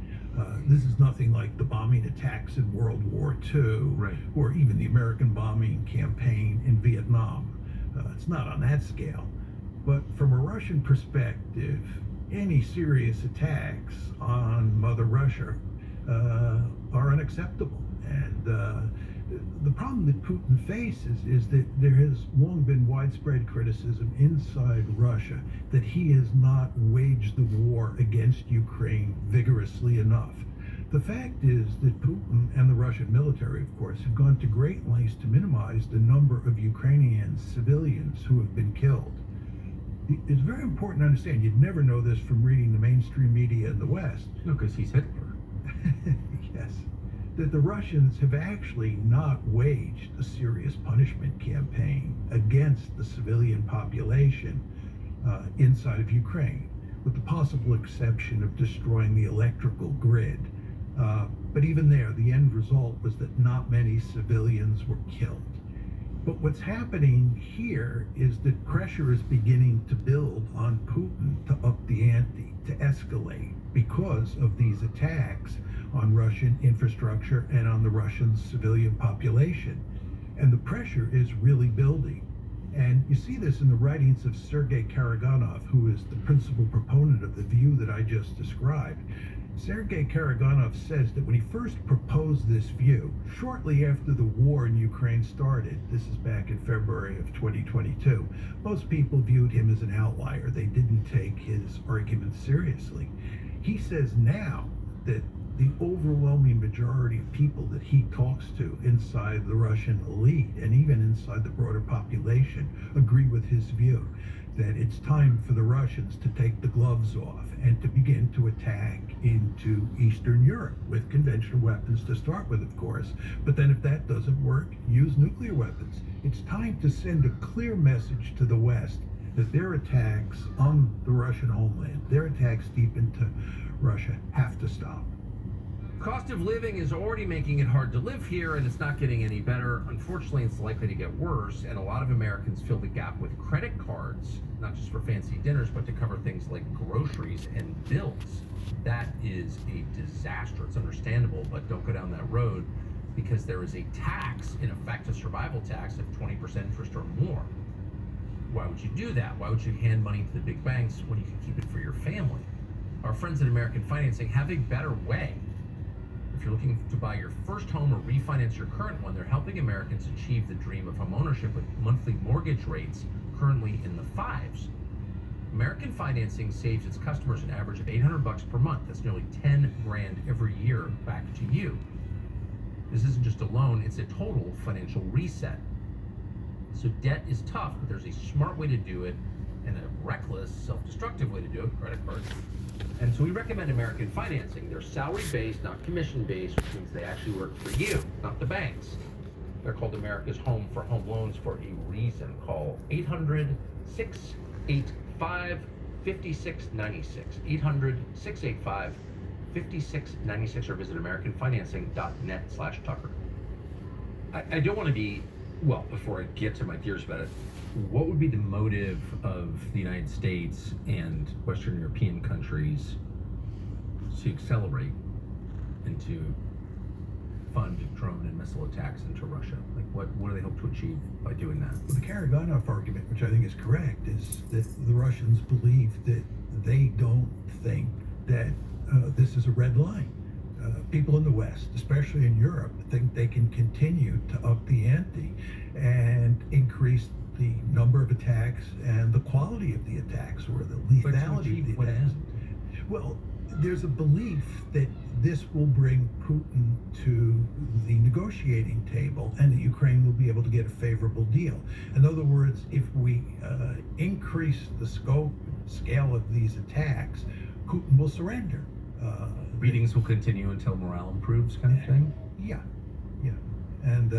This is nothing like the bombing attacks in World War II, Right. or even the American bombing campaign in Vietnam. It's not on that scale. But from a Russian perspective, any serious attacks on Mother Russia are unacceptable. And the problem that Putin faces is that there has long been widespread criticism inside Russia that he has not waged the war against Ukraine vigorously enough. The fact is that Putin and the Russian military, of course, have gone to great lengths to minimize the number of Ukrainian civilians who have been killed. It's very important to understand. You'd never know this from reading the mainstream media in the West. No, because he's Hitler. Yes. That the Russians have actually not waged a serious punishment campaign against the civilian population inside of Ukraine, with the possible exception of destroying the electrical grid. But even there, the end result was that not many civilians were killed. But what's happening here is that pressure is beginning to build on Putin to up the ante, to escalate, because of these attacks on Russian infrastructure and on the Russian civilian population. And the pressure is really building. And you see this in the writings of Sergei Karaganov, who is the principal proponent of the view that I just described. Sergei Karaganov says that when he first proposed this view, shortly after the war in Ukraine started, this is back in February of 2022, most people viewed him as an outlier. They didn't take his argument seriously. He says now that the overwhelming majority of people that he talks to inside the Russian elite and even inside the broader population agree with his view, that it's time for the Russians to take the gloves off and to begin to attack into Eastern Europe with conventional weapons to start with, of course. But then if that doesn't work, use nuclear weapons. It's time to send a clear message to the West that their attacks on the Russian homeland, their attacks deep into Russia, have to stop. Cost of living is already making it hard to live here, and it's not getting any better. Unfortunately, it's likely to get worse, and a lot of Americans fill the gap with credit cards, not just for fancy dinners, but to cover things like groceries and bills. That is a disaster. It's understandable, but don't go down that road, because there is a tax, in effect a survival tax of 20% interest or more. Why would you do that? Why would you hand money to the big banks when you can keep it for your family? Our friends at American Financing have a better way. If you're looking to buy your first home or refinance your current one, they're helping Americans achieve the dream of homeownership with monthly mortgage rates currently in the 5s. American Financing saves its customers an average of $800 per month. That's nearly 10 grand every year back to you. This isn't just a loan, it's a total financial reset. So debt is tough, but there's a smart way to do it and a reckless, self-destructive way to do it, credit cards. And so we recommend American Financing. They're salary-based, not commission-based, which means they actually work for you, not the banks. They're called America's Home for Home Loans for a reason. Call 800-685-5696. 800-685-5696 or visit AmericanFinancing.net/Tucker. I don't want to be, well, before I get to my theories about it, what would be the motive of the United States and Western European countries to accelerate and to fund drone and missile attacks into Russia? Like, what do they hope to achieve by doing that? Well, the Karaganov argument, which I think is correct, is that the Russians believe that they don't think that this is a red line. People in the West, especially in Europe, think they can continue to up the ante and increase the number of attacks and the quality of the attacks, or the lethality of the attacks. Well, there's a belief that this will bring Putin to the negotiating table and that Ukraine will be able to get a favorable deal. In other words, if we increase the scope and scale of these attacks, Putin will surrender. Beatings will continue until morale improves, kind of thing? Yeah. And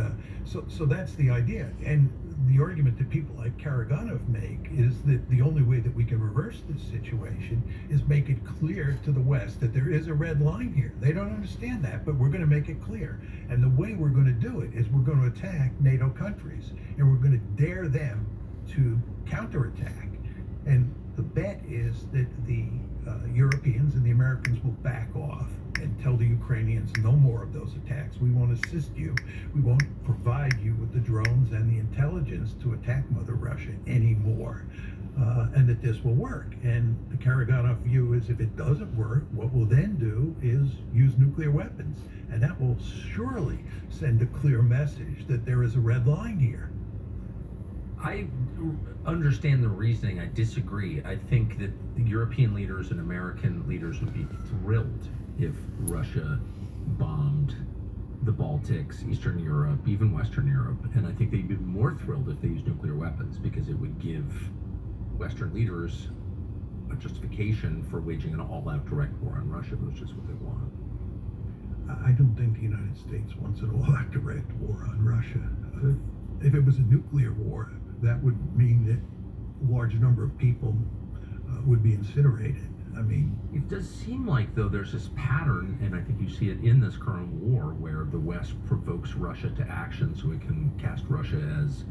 so that's the idea. And the argument that people like Karaganov make is that the only way that we can reverse this situation is make it clear to the West that there is a red line here. They don't understand that, but we're going to make it clear. And the way we're going to do it is we're going to attack NATO countries, and we're going to dare them to counterattack. And the bet is that the Europeans and the Americans will back off and tell the Ukrainians no more of those attacks. We won't assist you. We won't provide you with the drones and the intelligence to attack Mother Russia anymore. And that this will work. And the Karaganov view is if it doesn't work, what we'll then do is use nuclear weapons. And that will surely send a clear message that there is a red line here. I understand the reasoning. I disagree. I think that the European leaders and American leaders would be thrilled if Russia bombed the Baltics, Eastern Europe, even Western Europe. And I think they'd be more thrilled if they used nuclear weapons, because it would give Western leaders a justification for waging an all-out direct war on Russia, which is what they want. I don't think the United States wants an all-out direct war on Russia. If it was a nuclear war, that would mean that a large number of people would be incinerated. I mean, it does seem like, though, there's this pattern, and I think you see it in this current war, where the West provokes Russia to action so it can cast Russia as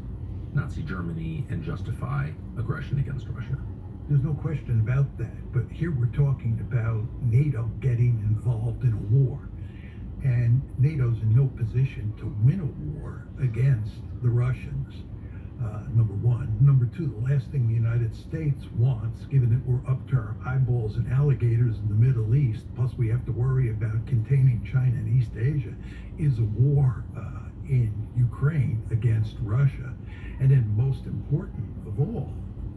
Nazi Germany and justify aggression against Russia. there's no question about that. But here we're talking about NATO getting involved in a war. And NATO's in no position to win a war against the Russians, number one. Number two, the last thing the United States wants, given that we're up to our eyeballs in alligators in the Middle East, plus we have to worry about containing China and East Asia, is a war in Ukraine against Russia. And then most important of all,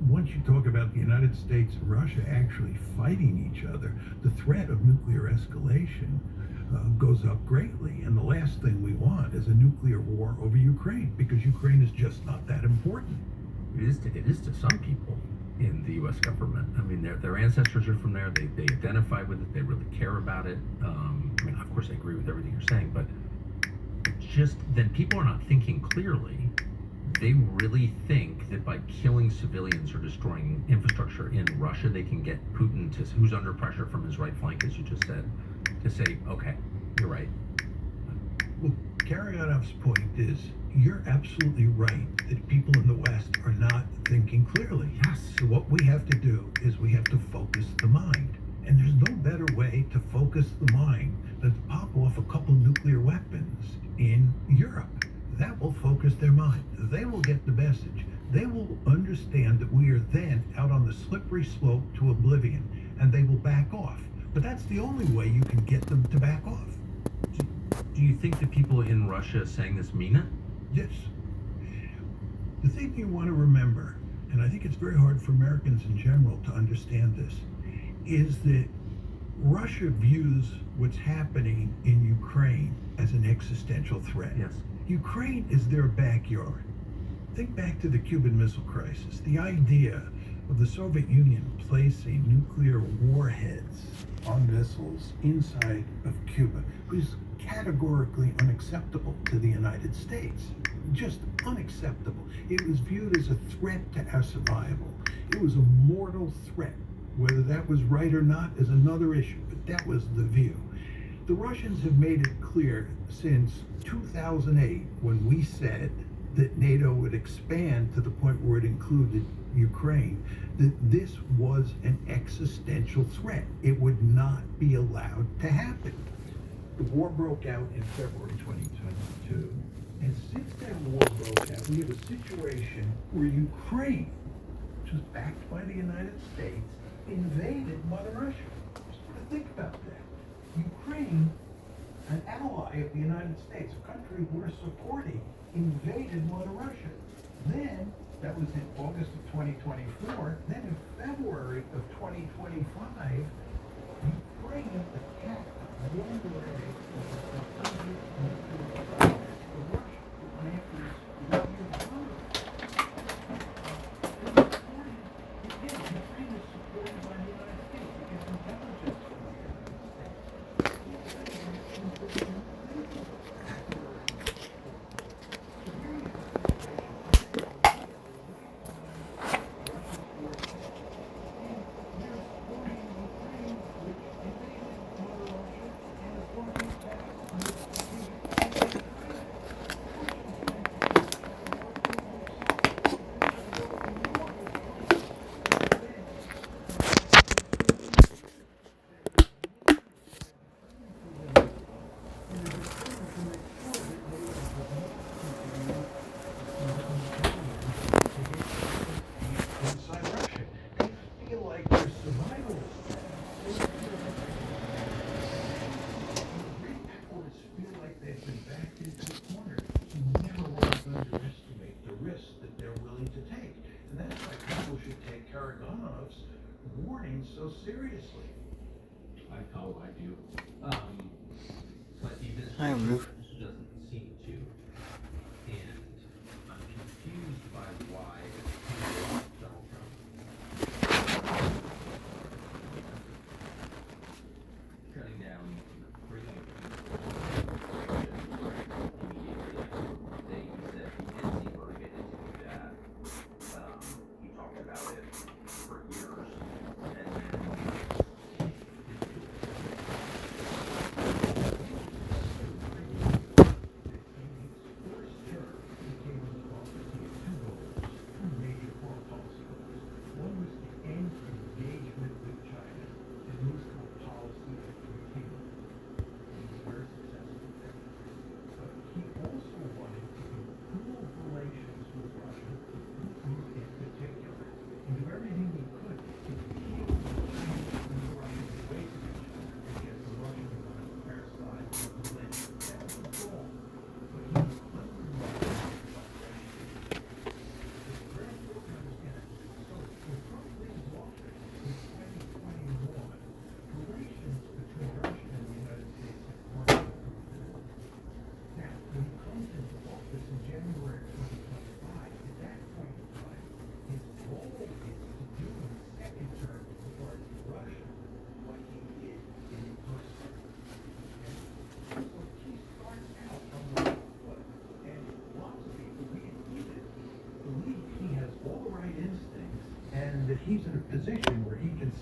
once you talk about the United States and Russia actually fighting each other, the threat of nuclear escalation goes up greatly. And the last thing we want is a nuclear war over Ukraine, because Ukraine is just not that important. It is to some people in the U.S. government. I mean, their ancestors are from there. They identify with it. They really care about it. I mean, of course, I agree with everything you're saying, but just then people are not thinking clearly. They really think that by killing civilians or destroying infrastructure in Russia, they can get Putin, who's under pressure from his right flank, as you just said, to say, okay, you're right. Well, Karyanov's point is, you're absolutely right that people in the West are not thinking clearly. Yes. So what we have to do is we have to focus the mind. And there's no better way to focus the mind than to pop off a couple nuclear weapons in Europe. That will focus their mind. They will get the message. They will understand that we are then out on the slippery slope to oblivion, and they will back off. But that's the only way you can get them to back off. Do you think the people in Russia saying this mean it? Yes. The thing you want to remember, and I think it's very hard for Americans in general to understand this, is that Russia views what's happening in Ukraine as an existential threat. Yes. Ukraine is their backyard. Think back to the Cuban Missile Crisis. The idea of the Soviet Union placing nuclear warheads on missiles inside of Cuba was categorically unacceptable to the United States. Just unacceptable. It was viewed as a threat to our survival. It was a mortal threat. Whether that was right or not is another issue, but that was the view. The Russians have made it clear since 2008, when we said that NATO would expand to the point where it included Ukraine, that this was an existential threat. It would not be allowed to happen. The war broke out in February 2022, and since that war broke out, we have a situation where Ukraine, which was backed by the United States, invaded Mother Russia. Just think about that. Ukraine, an ally of the United States, a country we're supporting, invaded Mother Russia. Then, that was in August of 2024, then in February of 2025, Ukraine attacked one way of the Russia went after its Russian bombers. Ukraine is supported by the United States. It gets intelligence from the United States. So seriously. I do. But even Hi, Rufus. doesn't seem to. And I'm confused by why Donald Trump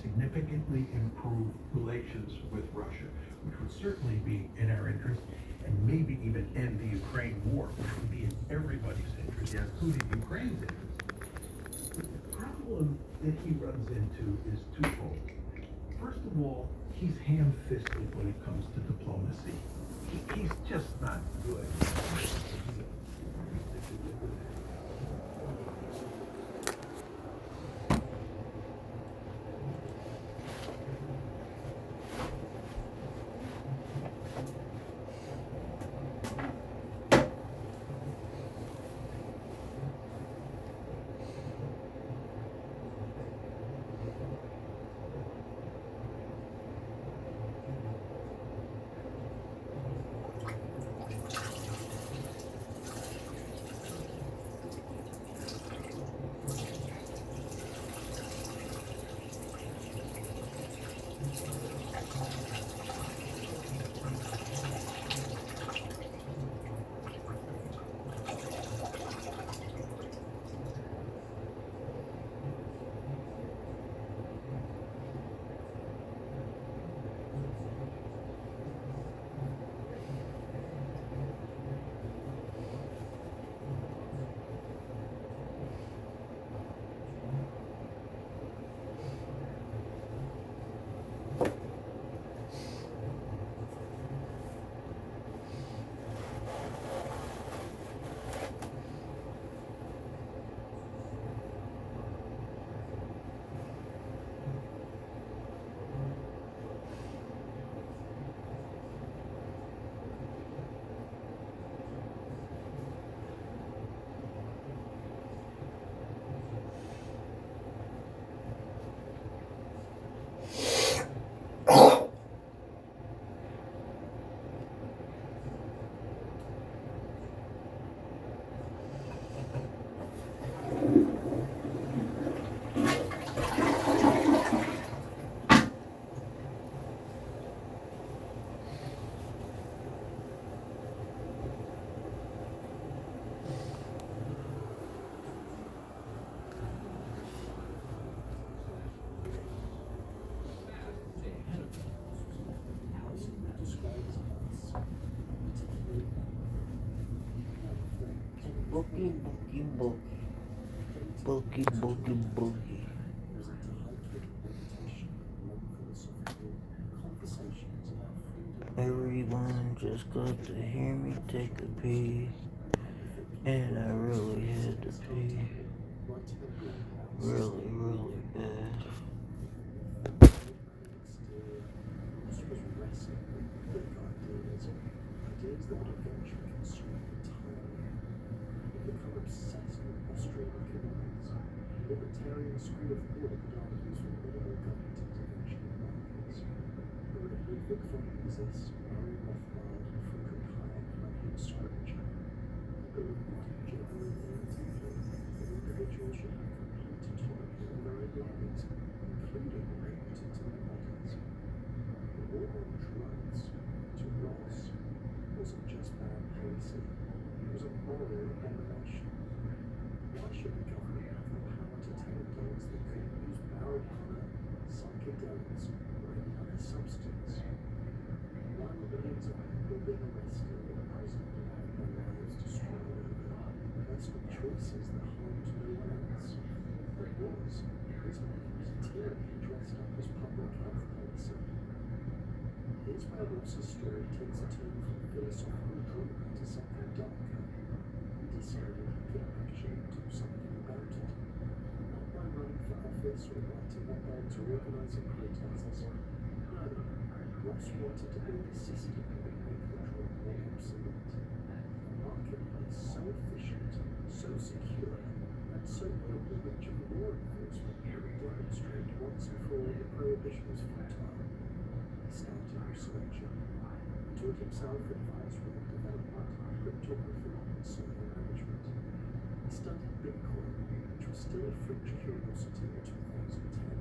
significantly improve relations with Russia, which would certainly be in our interest, and maybe even end the Ukraine war, which would be in everybody's interest, including Ukraine's interest. The problem that he runs into is twofold. First of all, he's ham-fisted when it comes to diplomacy. He's just not good. Boogie, boogie, boogie. Boogie, boogie, boogie. Everyone just got to hear me take a pee. And I really had to pee. Really, really bad. Libertarian school of thought that argues for minimal government intervention in markets. There would have been big families as Murray Rothbard and Friedrich Hayek like him scripture. They believed, generally intuitively, that individuals should have complete autonomy in their own lives, including related to their bodies. The war on drugs, to Ross, wasn't just bad policy, it was a moral abomination. Why should the government have the power to tell adults they couldn't use marijuana, psychedelics, or any other substance? Why were millions of people being arrested or imprisoned and having their lives destroyed over personal choices that harmed no one else? It was tyranny dressed up as public health policy. Here's where Ross's story takes a turn from philosophical drama to something darker. He decided he could actually do something about it. Not by running for office or writing op-eds or organising protests. No, Ross wanted to build a system that would make the drug more obsolete. A marketplace so efficient, so secure, and so beyond the reach of law enforcement that would demonstrate once and for all that prohibition was futile. He started researching. He taught himself advanced web development, cryptography, and server management. He studied Bitcoin, which was still a fringe curiosity in 2010.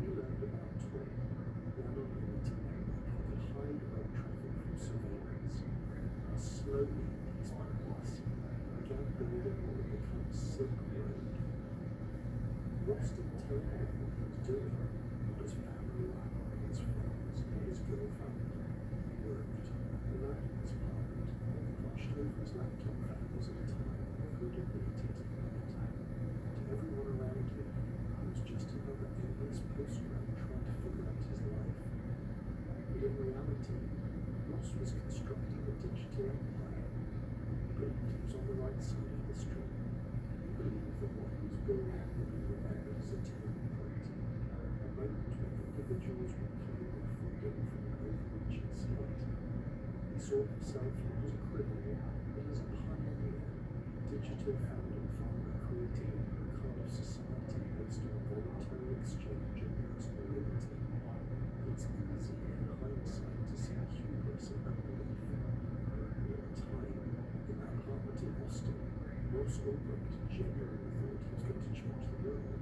He learned about Tor, the anonymity network that could hide web traffic from surveillance. And slowly, piece by piece, began building what would become Silk Road. Ross didn't tell anyone what he was doing. empire. But he was on the right side of history. He believed that what he was building would be remembered as a turning point, a moment when individuals would claim their freedom from an overreaching state. He saw himself not as a criminal, but as a pioneer. Digital founding father creating a kind of society based on voluntary exchange and personal liberty. It's easy in hindsight to see hubris in that belief. At the time, in that apartment in Austin, Ross Ulbricht genuinely thought he was going to change the world.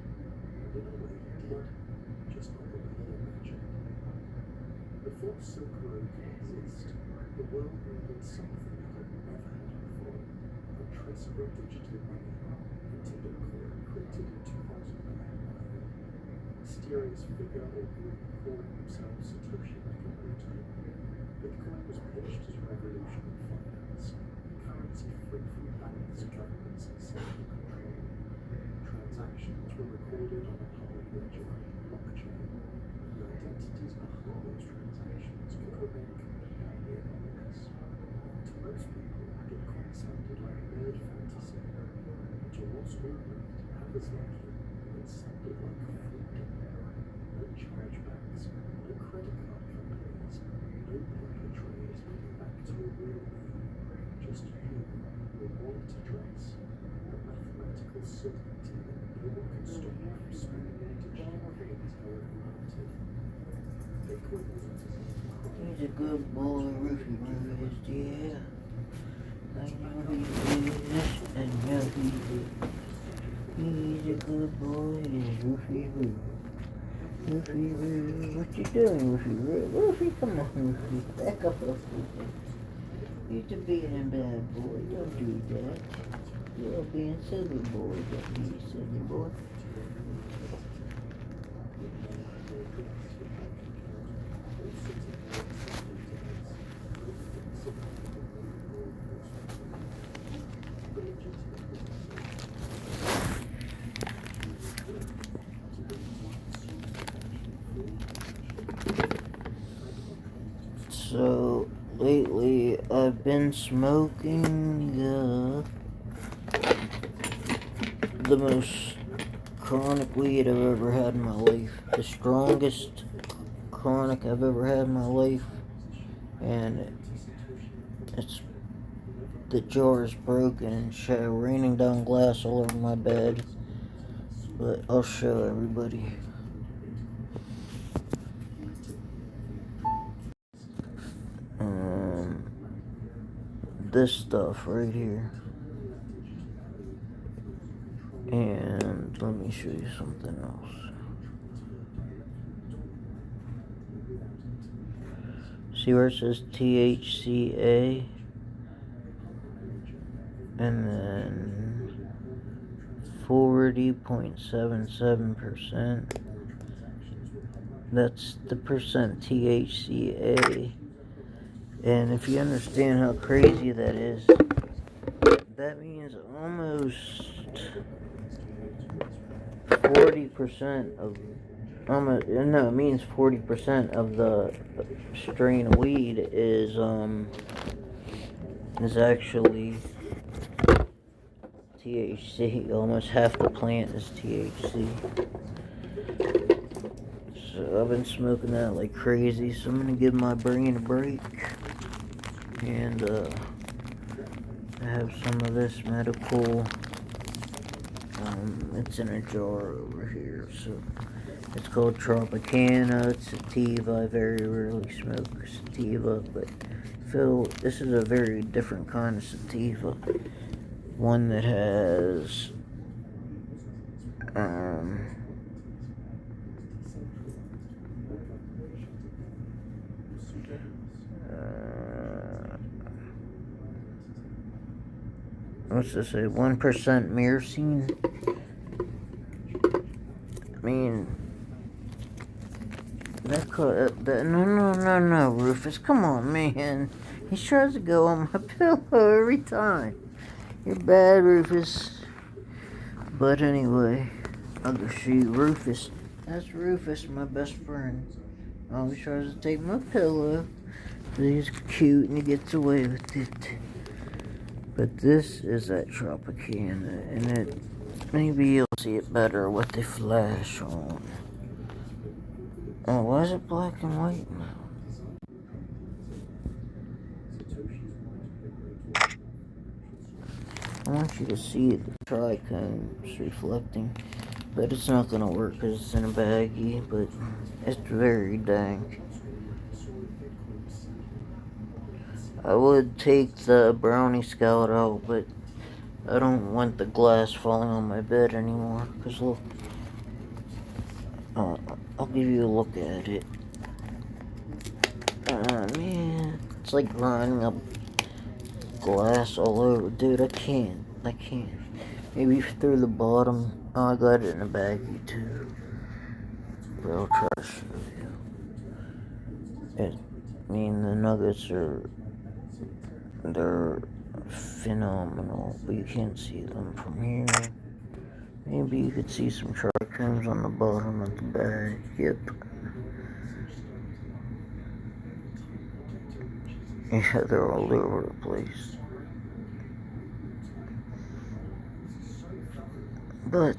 And in a way he did, just not the way he imagined. Before Silk Road could exist, the world needed something it had never had before: untraceable digital money, a Bitcoin created in 2009 by a mysterious figure or group calling themselves Satoshi Nakamoto. Bitcoin was pitched as a revolution in finance, a currency free from banks, governments, and central control. Transactions were recorded on a public ledger, blockchain, and the identities behind those transactions could remain completely anonymous. To most people, Bitcoin sounded like nerd fantasy. To Ross Ulbricht, others like him, it sounded like freedom. No chargebacks, no credit card companies, no paper trails leading back to a real name. Just you, your wallet address, a mathematical certainty that no one could stop you from spending your digital coins however you wanted. Bitcoin wasn't designed to harm. He's a good boy, Rufus, yeah. I know he is, I know he is. He's a good boy, he's Rufus Roo. Rufus Roo, what you doing, Rufus Roo? Rufus, come on, Rufus, back up, Rufus. You're the being bad boy, don't do that. You're being silly boy, don't be silly boy. So, lately, I've been smoking the most chronic weed I've ever had in my life. The strongest chronic I've ever had in my life. And the jar is broken and raining down glass all over my bed. But I'll show everybody. This stuff right here. And let me show you something else. See where it says THCA? And then 40.77%. That's the percent THCA. And if you understand how crazy that is, that means almost 40% of, it means 40% of the strain of weed is actually THC. Almost half the plant is THC. So I've been smoking that like crazy, so I'm gonna give my brain a break. And I have some of this medical. It's in a jar over here. So it's called Tropicana. It's sativa. I very rarely smoke sativa, but this is a very different kind of sativa. One that has what's this say? 1% myrcene. I mean, no, Rufus, come on, man. He tries to go on my pillow every time. You're bad, Rufus. But anyway, I'll go shoot Rufus. That's Rufus, my best friend. Always tries to take my pillow. He's cute and he gets away with it. But this is that Tropicana, and it maybe you'll see it better with the flash on. Oh, why is it black and white now? I want you to see the trichomes reflecting, but it's not gonna work because it's in a baggie, but it's very dank. I would take the brownie scout out, but I don't want the glass falling on my bed anymore, because look, I'll give you a look at it. Man, it's like grinding up glass all over. Dude, I can't. Maybe through the bottom. Oh, I got it in a baggie too. But I'll try to show you. The nuggets they're phenomenal, but you can't see them from here. Maybe you could see some trichomes on the bottom of the bag. Yep. Yeah, they're all over the place. But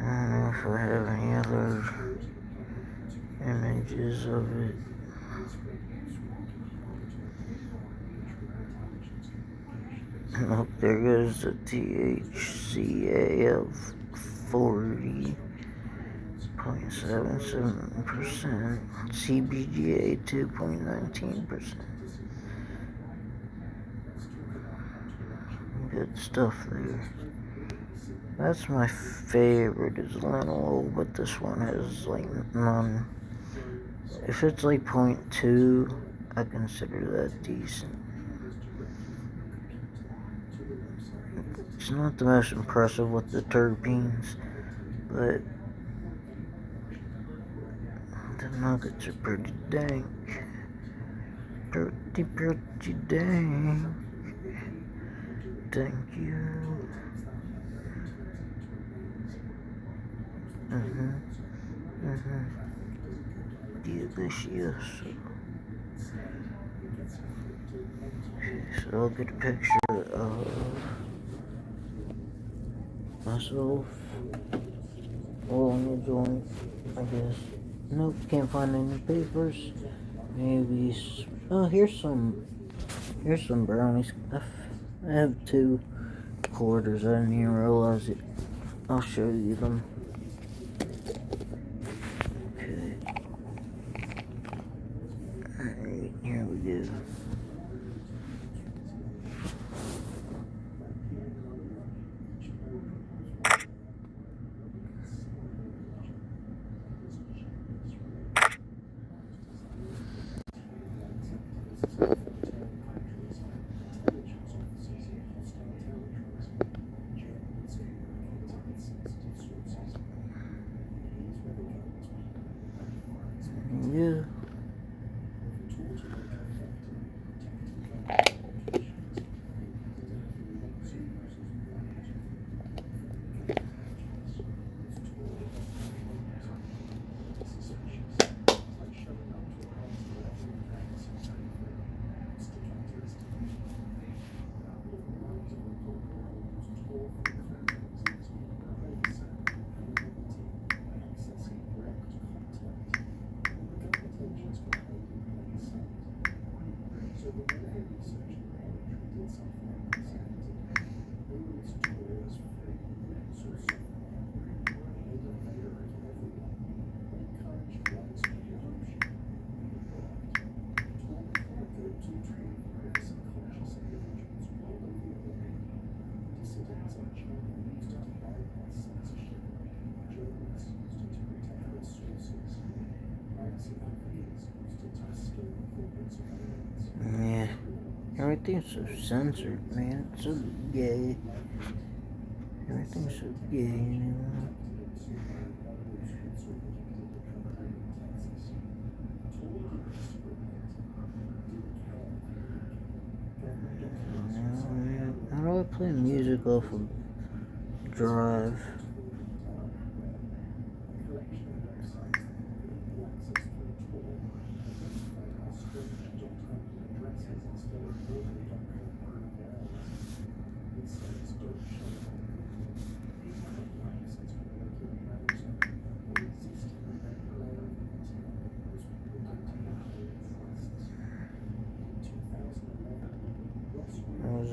I don't know if I have any other images of it. Oh, there goes the THCA of 40.77%, CBGA 2.19%. Good stuff there. That's my favorite is linalool, but this one has like none. If it's like 0.2, I consider that decent. It's not the most impressive with the terpenes, but the nuggets are pretty dank. Pretty dank. Thank you. Delicious. Okay, so I'll get a picture of myself rolling a joint, I guess. Nope, can't find any papers. Maybe. Oh, here's some brownies. I have 2 quarters. I didn't even realize it. I'll show you them. Okay. Alright, here we go. Yeah. Yeah. Everything's so censored, man. It's so gay. Everything's so gay anymore. How do I play music off of Drive?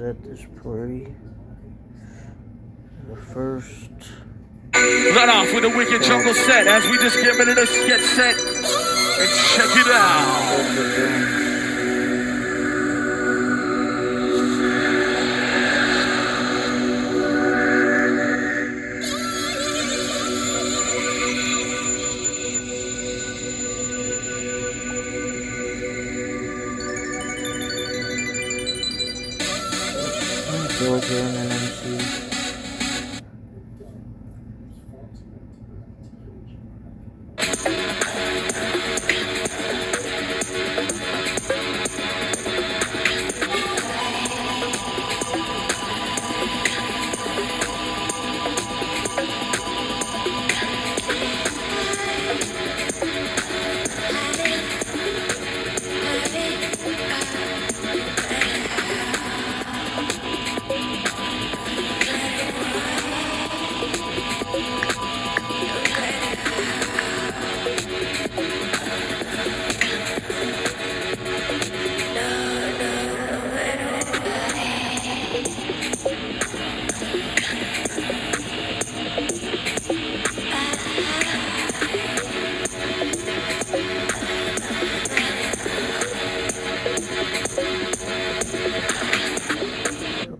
at this party. The first. Let off with a wicked jungle set as we just get ready to get set and check it out. Georgia and an MC.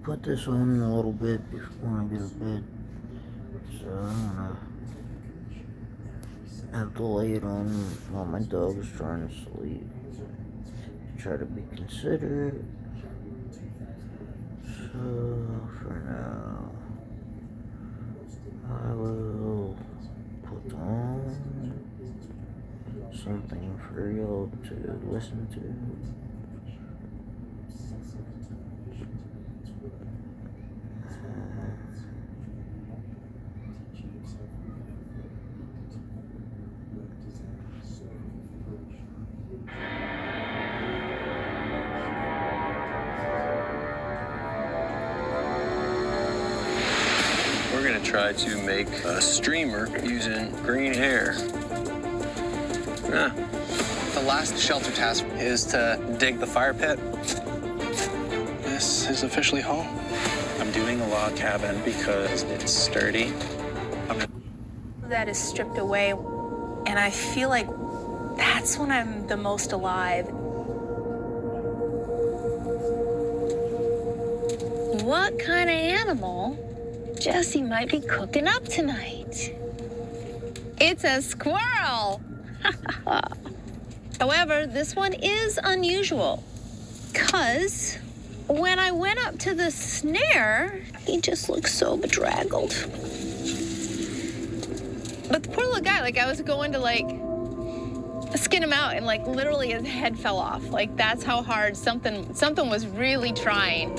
Put this on a little bit before I go to bed, so I'm gonna have to lay it on while my dog is trying to sleep. Try to be considerate. So for now, I will put on something for y'all to listen to. We're gonna try to make a streamer using green hair. The last shelter task is to dig the fire pit. This is officially home. I'm doing a log cabin because it's sturdy. That is stripped away, and I feel like that's when I'm the most alive. What kind of animal Jesse might be cooking up tonight? It's a squirrel! However, this one is unusual, because when I went up to the snare, he just looked so bedraggled. But the poor little guy, like, I was going to, like, skin him out, and, like, literally his head fell off. Like, that's how hard something was really trying.